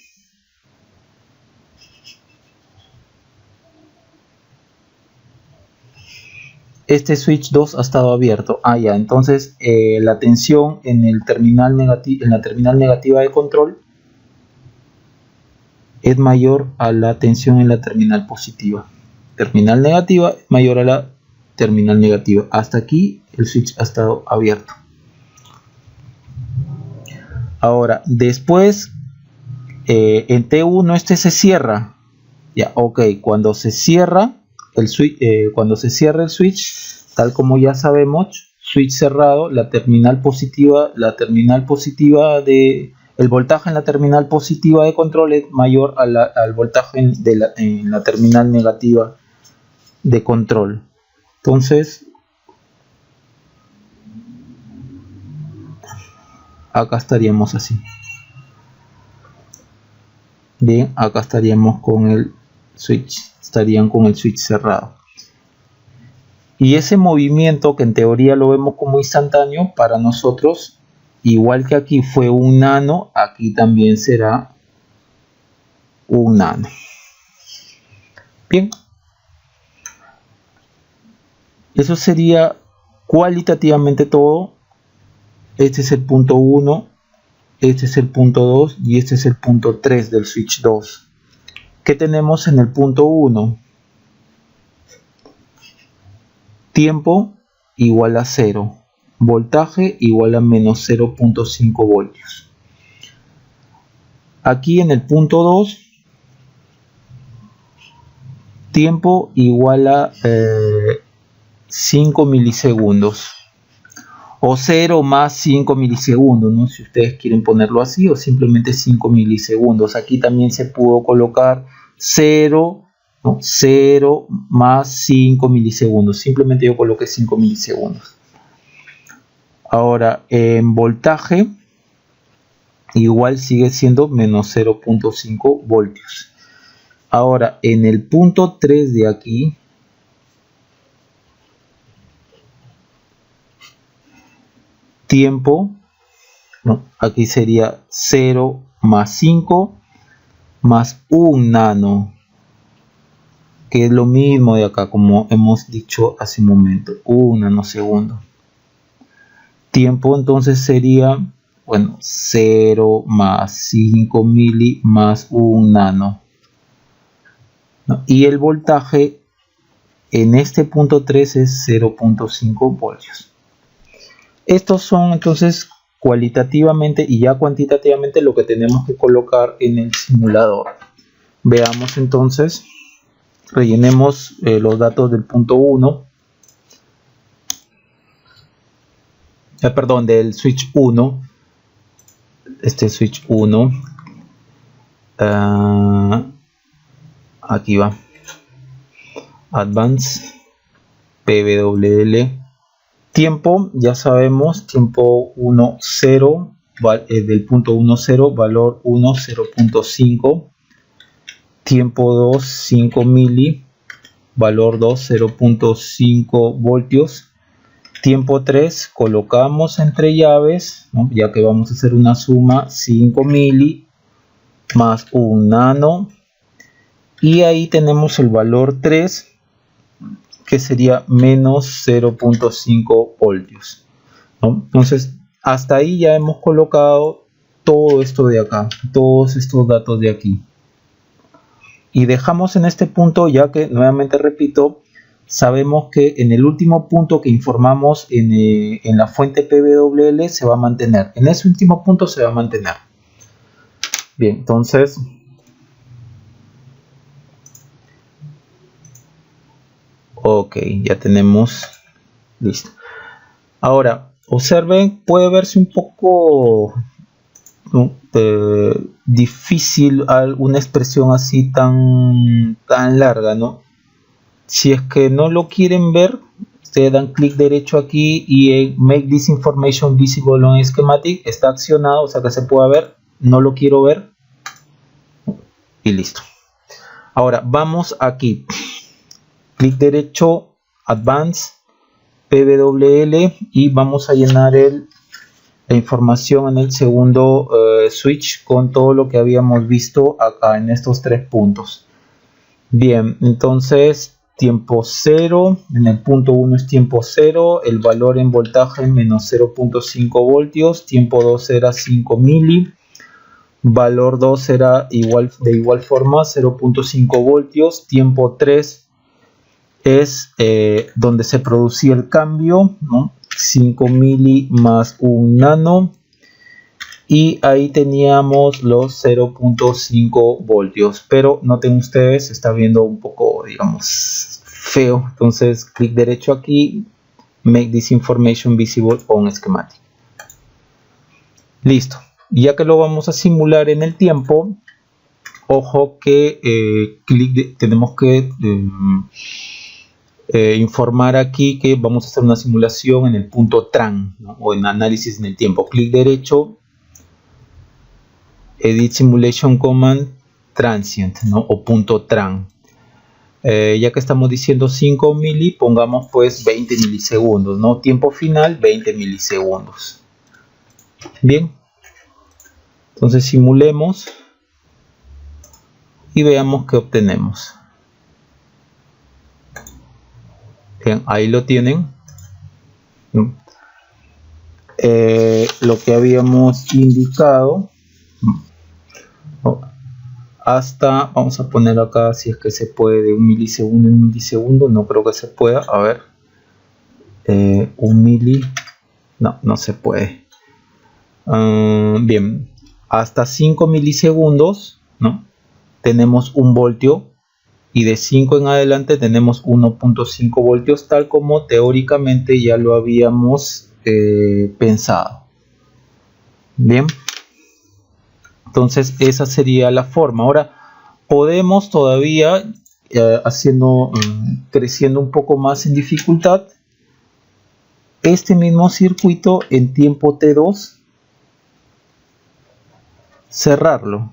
este switch 2 ha estado abierto. Ya, entonces la tensión en la terminal negativa de control es mayor a la tensión en la terminal positiva. Terminal negativa mayor a la terminal negativa. Hasta aquí el switch ha estado abierto. Ahora, después en T1 este se cierra. Ya, ok, cuando se cierra el switch, tal como ya sabemos, switch cerrado, la terminal positiva de el voltaje en la terminal positiva de control es mayor al voltaje en la terminal negativa de control. Entonces, acá estaríamos así. Bien, acá estaríamos con el switch, estarían con el switch cerrado. Y ese movimiento, que en teoría lo vemos como instantáneo, para nosotros, igual que aquí fue un nano, aquí también será un nano. Bien, eso sería cualitativamente todo. Este es el punto 1, este es el punto 2 y este es el punto 3 del switch 2. ¿Qué tenemos en el punto 1? Tiempo igual a 0, voltaje igual a menos 0.5 voltios. Aquí en el punto 2, tiempo igual a 5 milisegundos. O 0 más 5 milisegundos, ¿no? Si ustedes quieren ponerlo así, o simplemente 5 milisegundos. Aquí también se pudo colocar 0, ¿no? 0 más 5 milisegundos. Simplemente yo coloqué 5 milisegundos. Ahora, en voltaje, igual sigue siendo menos 0.5 voltios. Ahora, en el punto 3 de aquí, tiempo, ¿no? Aquí sería 0 más 5 más 1 nano, que es lo mismo de acá, como hemos dicho hace un momento, 1 nanosegundo. Tiempo entonces sería, bueno, 0 más 5 mili más 1 nano, ¿no? Y el voltaje en este punto 3 es 0.5 voltios. Estos son entonces cualitativamente y ya cuantitativamente lo que tenemos que colocar en el simulador. Veamos entonces, rellenemos los datos del punto 1, del switch 1, este switch 1, aquí va, Advance, PWL. Tiempo, ya sabemos, tiempo 1, 0, del punto 1, 0, valor 1, 0.5. Tiempo 2, 5 mili, valor 2, 0.5 voltios. Tiempo 3, colocamos entre llaves, ¿no? Ya que vamos a hacer una suma, 5 mili más 1 nano. Y ahí tenemos el valor 3, que sería menos 0.5 voltios, ¿no? Entonces, hasta ahí ya hemos colocado todo esto de acá, todos estos datos de aquí. Y dejamos en este punto, ya que, nuevamente repito, sabemos que en el último punto que informamos en la fuente PWL se va a mantener. En ese último punto se va a mantener. Bien, entonces, ok, ya tenemos listo. Ahora, observen, puede verse un poco difícil una expresión así tan larga, ¿no? Si es que no lo quieren ver, ustedes dan clic derecho aquí y en Make this information visible on schematic está accionado, o sea que se pueda ver. No lo quiero ver y listo. Ahora vamos aquí, clic derecho, Advance, PWL, y vamos a llenar la información en el segundo switch con todo lo que habíamos visto acá en estos 3 puntos. Bien, entonces tiempo 0, en el punto 1 es tiempo 0, el valor en voltaje menos 0.5 voltios, tiempo 2 era 5 mili, valor 2 era de igual forma 0.5 voltios, tiempo 3 es donde se producía el cambio, ¿no? 5 mili más 1 nano, y ahí teníamos los 0.5 voltios, pero noten ustedes, se está viendo un poco, digamos, feo. Entonces clic derecho aquí, make this information visible on schematic. Listo. Ya que lo vamos a simular en el tiempo, ojo que tenemos que informar aquí que vamos a hacer una simulación en el punto tran, ¿no? O en análisis en el tiempo. Clic derecho, edit simulation command transient, ¿no? O punto tran. Ya que estamos diciendo 5 mili, pongamos pues 20 milisegundos, ¿no? Tiempo final 20 milisegundos. Bien, entonces simulemos y veamos qué obtenemos. Bien, ahí lo tienen. Lo que habíamos indicado hasta, vamos a poner acá si es que se puede, de 1 milisegundo en milisegundo, no creo que se pueda, a ver, 1 mili, no se puede. Bien, hasta 5 milisegundos, ¿no? Tenemos 1 voltio, y de 5 en adelante tenemos 1.5 voltios, tal como teóricamente ya lo habíamos pensado. Bien, entonces esa sería la forma. Ahora podemos todavía creciendo un poco más en dificultad, este mismo circuito en tiempo T2 cerrarlo.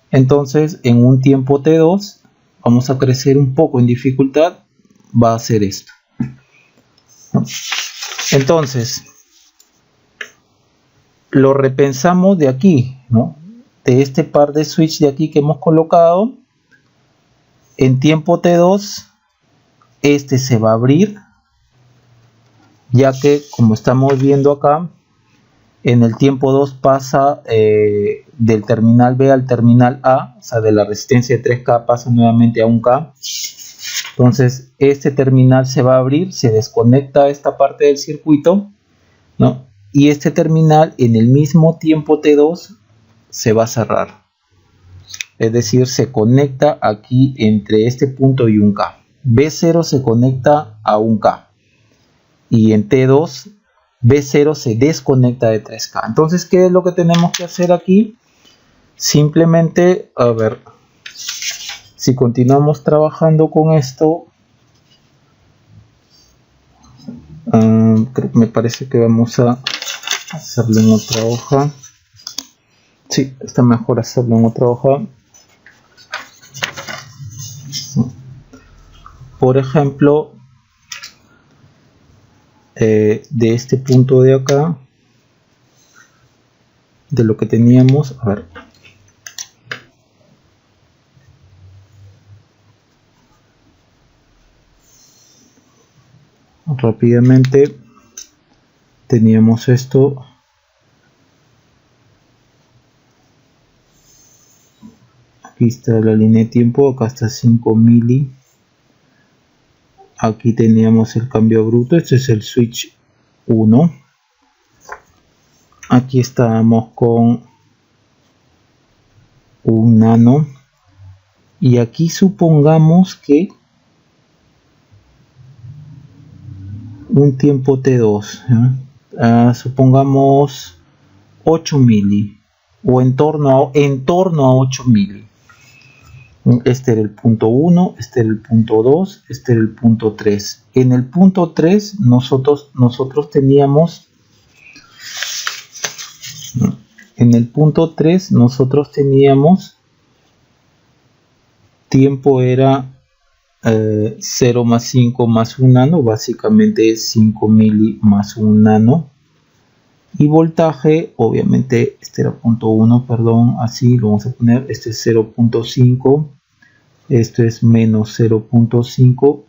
Entonces en un tiempo T2 vamos a crecer un poco en dificultad, va a ser esto. Entonces lo repensamos de aquí, ¿no? De este par de switch de aquí que hemos colocado, en tiempo T2 este se va a abrir, ya que como estamos viendo acá, en el tiempo 2 pasa del terminal B al terminal A, o sea, de la resistencia de 3K pasa nuevamente a 1K. Entonces este terminal se va a abrir, se desconecta esta parte del circuito, ¿no? Y este terminal en el mismo tiempo T2 se va a cerrar. Es decir, se conecta aquí entre este punto y 1K. B0 se conecta a 1K. Y en T2, B0 se desconecta de 3K. Entonces, ¿qué es lo que tenemos que hacer aquí? Simplemente, a ver, si continuamos trabajando con esto, me parece que vamos a hacerlo en otra hoja. Sí, está mejor hacerlo en otra hoja. Por ejemplo, de este punto de acá, de lo que teníamos, a ver, rápidamente teníamos esto, aquí está la línea de tiempo, acá está 5 mili, aquí teníamos el cambio bruto, este es el switch 1, aquí estábamos con 1 nano, y aquí supongamos que un tiempo T2, supongamos 8 mili, o en torno a 8 mili. Este era el punto 1, este era el punto 2, este era el punto 3. En el punto 3 nosotros teníamos, en el punto 3 nosotros teníamos, tiempo era 0 más 5 más 1 nano, básicamente 5 mili más 1 nano. Y voltaje, obviamente este era punto 1, perdón, así lo vamos a poner, este es 0.5, esto es menos 0.5,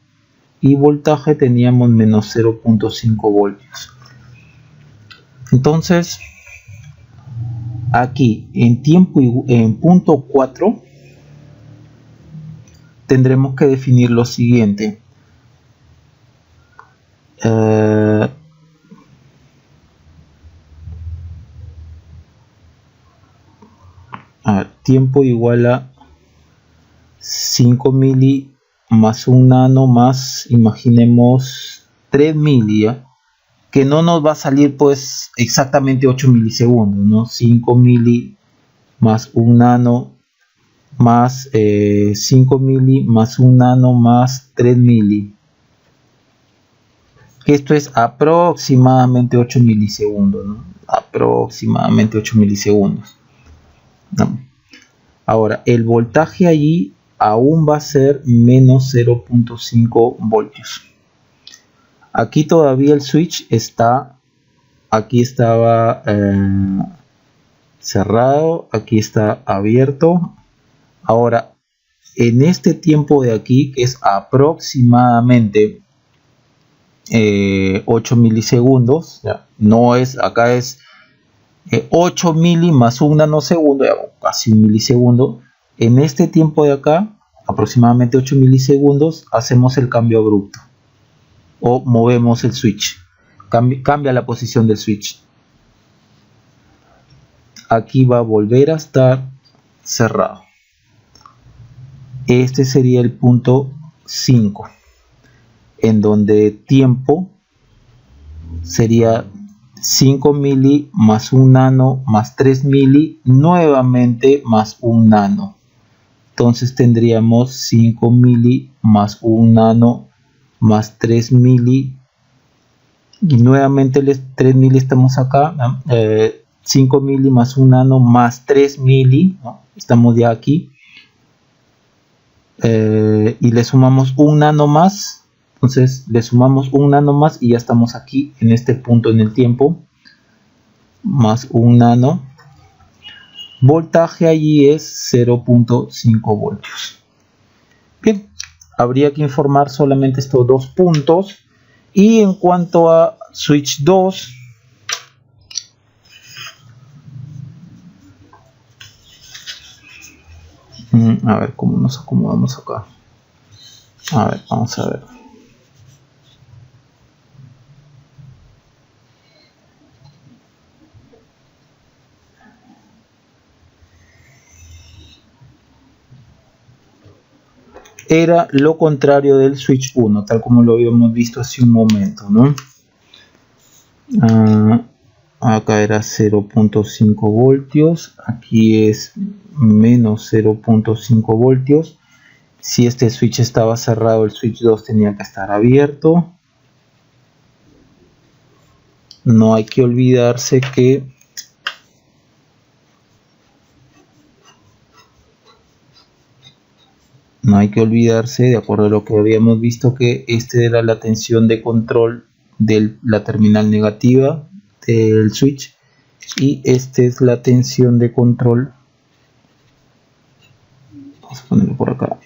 y voltaje teníamos menos 0.5 voltios. Entonces aquí en tiempo, en punto 4 tendremos que definir lo siguiente. ver, tiempo igual a 5 mili más 1 nano más, imaginemos 3 mili, ¿ya? Que no nos va a salir pues exactamente 8 milisegundos, ¿no? 5 mili más 1 nano más 5 mili más 1 nano más 3 mili. Esto es aproximadamente 8 milisegundos, ¿no? Aproximadamente 8 milisegundos. ¿No? Ahora, el voltaje allí aún va a ser menos 0.5 voltios. Aquí todavía el switch está, aquí estaba cerrado, aquí está abierto. Ahora, en este tiempo de aquí, que es aproximadamente 8 milisegundos, ¿ya? No es, acá es 8 mili más 1 nanosegundo, ya, casi 1 milisegundo. En este tiempo de acá, aproximadamente 8 milisegundos, hacemos el cambio abrupto o movemos el switch, cambia la posición del switch. Aquí va a volver a estar cerrado. Este sería el punto 5, en donde tiempo sería 5 mili más 1 nano más 3 mili, nuevamente más 1 nano. Entonces tendríamos 5 mili más 1 nano más 3 mili, y nuevamente 3 mili estamos acá, ¿no? 5 mili más 1 nano más 3 mili, ¿no? Estamos ya aquí, y le sumamos 1 nano más. Entonces le sumamos 1 nano más y ya estamos aquí en este punto en el tiempo, más 1 nano. Voltaje allí es 0.5 voltios. Bien, habría que informar solamente estos dos puntos. Y en cuanto a switch 2, a ver cómo nos acomodamos acá. A ver, vamos a ver. Era lo contrario del switch 1, tal como lo habíamos visto hace un momento, ¿no? Acá era 0.5 voltios, aquí es menos 0.5 voltios. Si este switch estaba cerrado, el switch 2 tenía que estar abierto. No hay que olvidarse que de acuerdo a lo que habíamos visto, que este era la tensión de control de la terminal negativa del switch y este es la tensión de control, vamos a ponerlo por acá,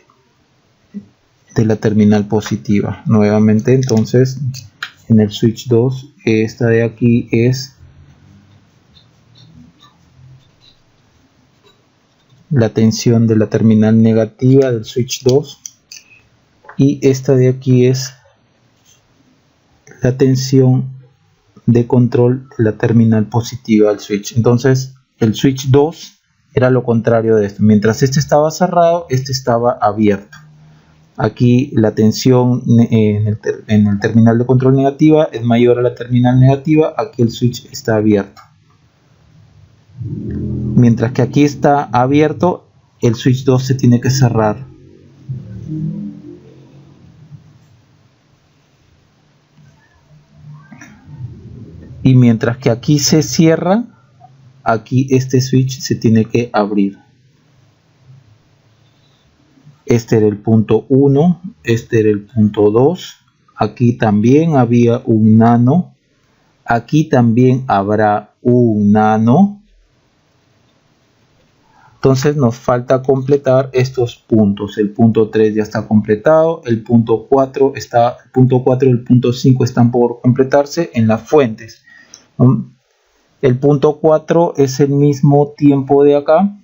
de la terminal positiva. Nuevamente, entonces, en el switch 2, esta de aquí es la tensión de la terminal negativa del switch 2 y esta de aquí es la tensión de control de la terminal positiva del switch. Entonces el switch 2 era lo contrario de esto. Mientras este estaba cerrado, este estaba abierto. Aquí la tensión en el terminal de control negativa es mayor a la terminal negativa. Aquí el switch está abierto. Mientras que aquí está abierto, el switch 2 se tiene que cerrar. Y mientras que aquí se cierra, aquí este switch se tiene que abrir. Este era el punto 1, este era el punto 2. Aquí también había un nano. Aquí también habrá un nano. Entonces nos falta completar estos puntos. El punto 3 ya está completado. El punto 4 está, el punto 4 y el punto 5 están por completarse en las fuentes. El punto 4 es el mismo tiempo de acá.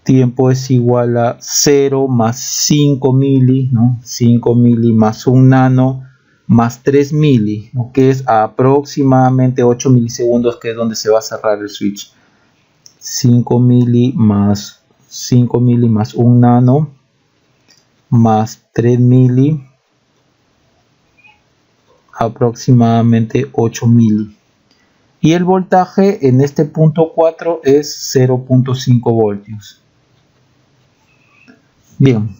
Tiempo es igual a 0 más 5 mili, ¿no? 5 mili más 1 nano más 3 mili, ¿no? Que es aproximadamente 8 milisegundos, que es donde se va a cerrar el switch. 5 mili más 5 mili más 1 nano más 3 mili, aproximadamente 8 mili. Y el voltaje en este punto 4 es 0.5 voltios. Bien.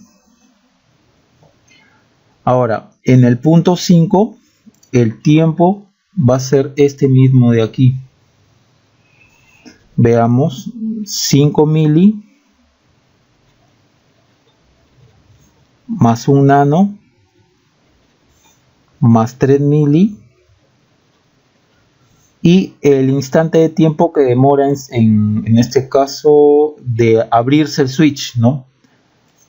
Ahora, en el punto 5, el tiempo va a ser este mismo de aquí. Veamos, 5 mili más 1 nano más 3 mili, y el instante de tiempo que demora en este caso de abrirse el switch, ¿no?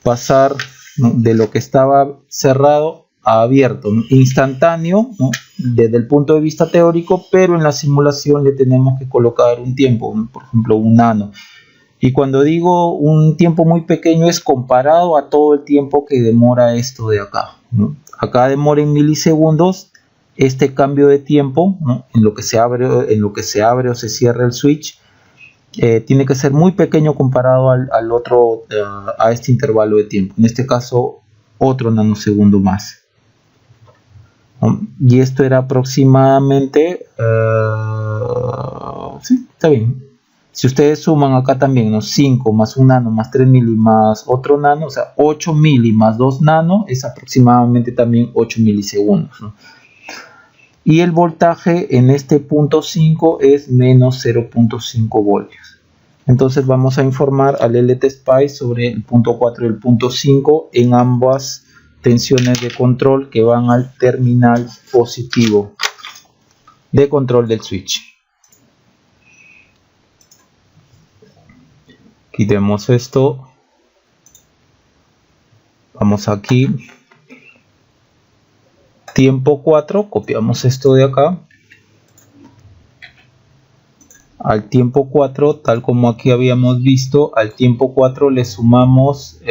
Pasar, ¿no?, de lo que estaba cerrado a abierto, ¿no? Instantáneo, ¿no?, desde el punto de vista teórico, pero en la simulación le tenemos que colocar un tiempo, ¿no?, por ejemplo 1 nano. Y cuando digo un tiempo muy pequeño es comparado a todo el tiempo que demora esto de acá, ¿no? Acá demora en milisegundos este cambio de tiempo, ¿no?, en lo que se abre o se cierra el switch. Tiene que ser muy pequeño comparado al otro, a este intervalo de tiempo. En este caso, otro nanosegundo más. Y esto era aproximadamente, sí, está bien. Si ustedes suman acá también, ¿no?, 5 más 1 nano más 3 mili más otro nano, o sea, 8 mili más 2 nano es aproximadamente también 8 milisegundos, ¿no? Y el voltaje en este punto 5 es menos 0.5 voltios. Entonces vamos a informar al LTSPICE sobre el punto 4 y el punto 5 en ambas tensiones de control que van al terminal positivo de control del switch. Quitemos esto. Vamos aquí. Tiempo 4, copiamos esto de acá. Al tiempo 4, tal como aquí habíamos visto, al tiempo 4 le sumamos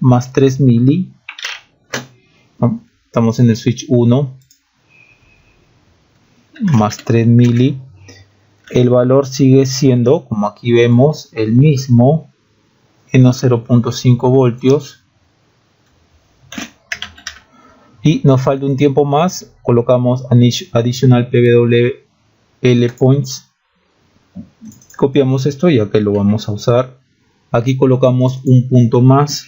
más 3 mili. Estamos en el switch 1, más 3 mili. El valor sigue siendo, como aquí vemos, el mismo, menos 0.5 voltios. Y nos falta un tiempo más, colocamos additional PWL points, copiamos esto ya que lo vamos a usar. Aquí colocamos un punto más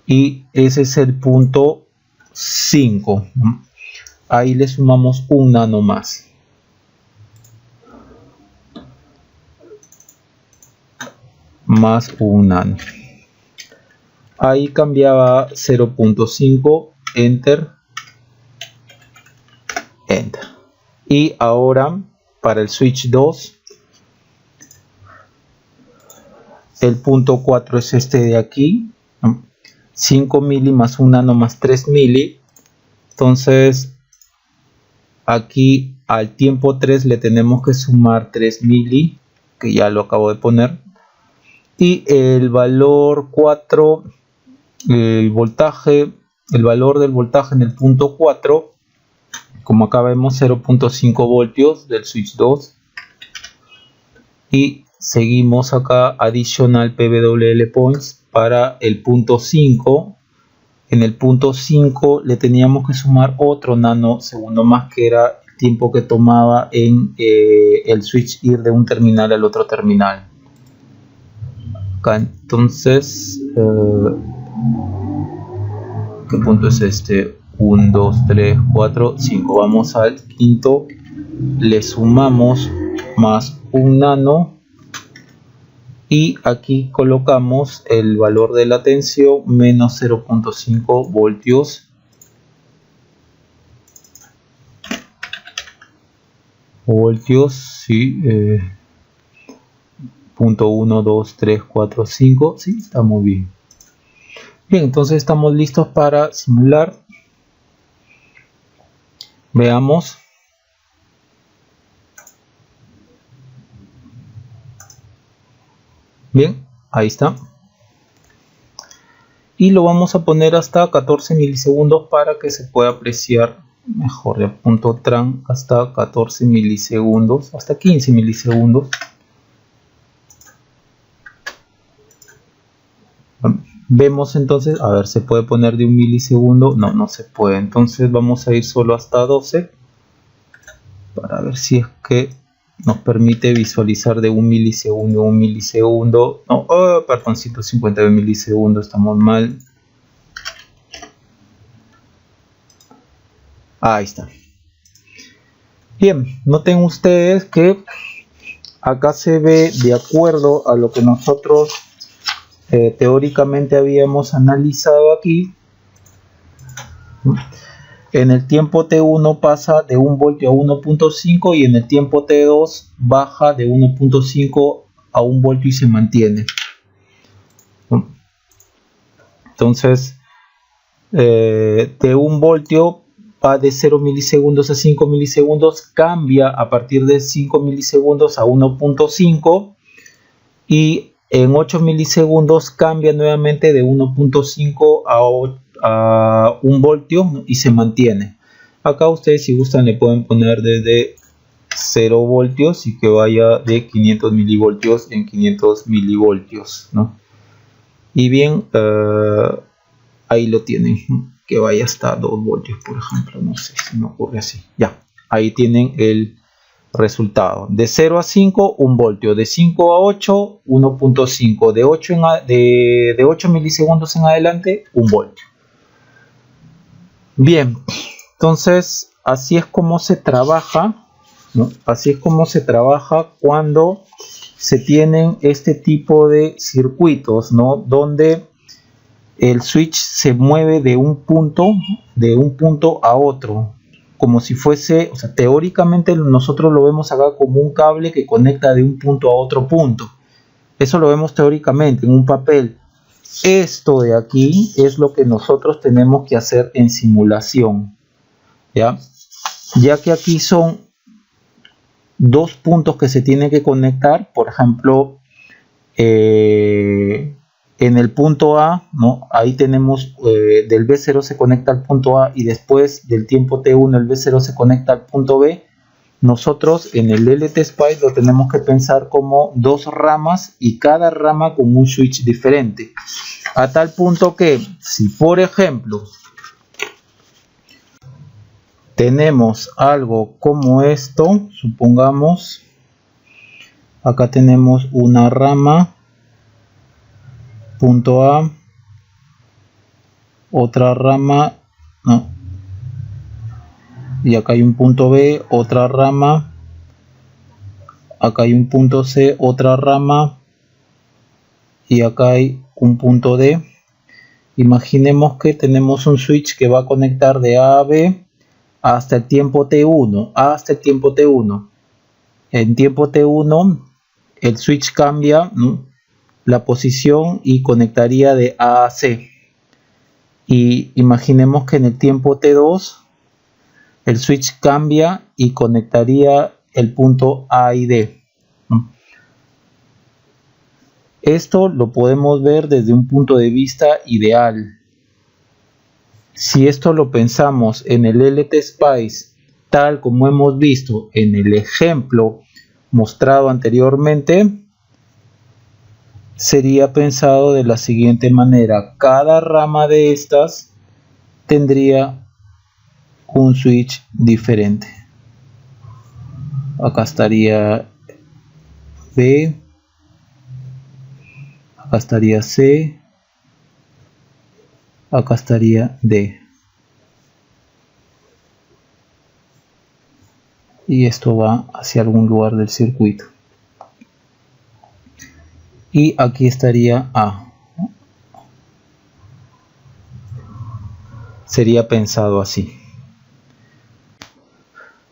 y ese es el punto 5. Ahí le sumamos un nano más. Más un nano. Ahí cambiaba 0.5, enter, enter. Y ahora para el switch 2, el punto 4 es este de aquí, 5 mili más 1 nano más 3 mili. Entonces aquí al tiempo 3 le tenemos que sumar 3 mili, que ya lo acabo de poner. Y el valor 4, el valor del voltaje en el punto 4, como acá vemos, 0.5 voltios del switch 2. Y seguimos acá, additional PWL points para el punto 5. En el punto 5 le teníamos que sumar otro nanosegundo más, que era el tiempo que tomaba en el switch ir de un terminal al otro terminal. Acá entonces, ¿qué punto es este? 1, 2, 3, 4, 5. Vamos al quinto, le sumamos más un nano y aquí colocamos el valor de la tensión, menos 0.5 voltios. Sí. Punto 1, 2, 3, 4, 5. Sí, está muy bien. Bien, entonces estamos listos para simular. Veamos. Bien, ahí está. Y lo vamos a poner hasta 14 milisegundos para que se pueda apreciar mejor ya punto tran hasta 14 milisegundos, hasta 15 milisegundos. Vemos entonces, a ver, ¿se puede poner de 1 milisegundo? No, no se puede. Entonces vamos a ir solo hasta 12 para ver si es que nos permite visualizar de 1 milisegundo a 1 milisegundo. No, perdón, 152 milisegundos, estamos mal. Ahí está. Bien, noten ustedes que acá se ve de acuerdo a lo que nosotros teóricamente habíamos analizado aquí. En el tiempo T1 pasa de 1 voltio a 1.5 y en el tiempo T2 baja de 1.5 a 1 voltio y se mantiene. Entonces, de 1 voltio va de 0 milisegundos a 5 milisegundos, cambia a partir de 5 milisegundos a 1.5 y en 8 milisegundos cambia nuevamente de 1.5 a 1 voltio y se mantiene. Acá ustedes, si gustan, le pueden poner desde 0 voltios y que vaya de 500 milivoltios en 500 milivoltios, ¿no? Y bien, ahí lo tienen, que vaya hasta 2 voltios, por ejemplo. No sé si me ocurre así. Ya, ahí tienen el resultado. De 0 a 5, 1 voltio. De 5 a 8, 1.5. De 8 milisegundos en adelante, 1 voltio. Bien, entonces así es como se trabaja, ¿no? Así es como se trabaja cuando se tienen este tipo de circuitos, ¿no? Donde el switch se mueve de un punto a otro, como si fuese, o sea, teóricamente nosotros lo vemos acá como un cable que conecta de un punto a otro punto. Eso lo vemos teóricamente en un papel. Esto de aquí es lo que nosotros tenemos que hacer en simulación, ya que aquí son dos puntos que se tienen que conectar. Por ejemplo, en el punto A, ¿no? Ahí tenemos del B0 se conecta al punto A y después del tiempo T1 el B0 se conecta al punto B. Nosotros en el LTSpice lo tenemos que pensar como dos ramas y cada rama con un switch diferente. A tal punto que si por ejemplo tenemos algo como esto, supongamos, acá tenemos una rama, punto A, otra rama, no, y acá hay un punto B, otra rama, acá hay un punto C, otra rama, y acá hay un punto D. Imaginemos que tenemos un switch que va a conectar de A a B hasta el tiempo T1, hasta el tiempo T1. En tiempo T1 el switch cambia, ¿no?, la posición y conectaría de A a C. Y imaginemos que en el tiempo T2 el switch cambia y conectaría el punto A y D. Esto lo podemos ver desde un punto de vista ideal. Si esto lo pensamos en el LTSpice tal como hemos visto en el ejemplo mostrado anteriormente, sería pensado de la siguiente manera: cada rama de estas tendría un switch diferente. Acá estaría B, acá estaría C, acá estaría D. Y esto va hacia algún lugar del circuito. Y aquí estaría A. Sería pensado así.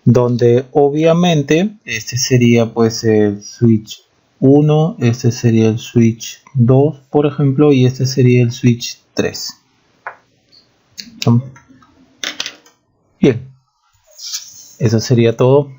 Donde obviamente este sería pues el switch 1, este sería el switch 2, por ejemplo, y este sería el switch 3. Bien, eso sería todo.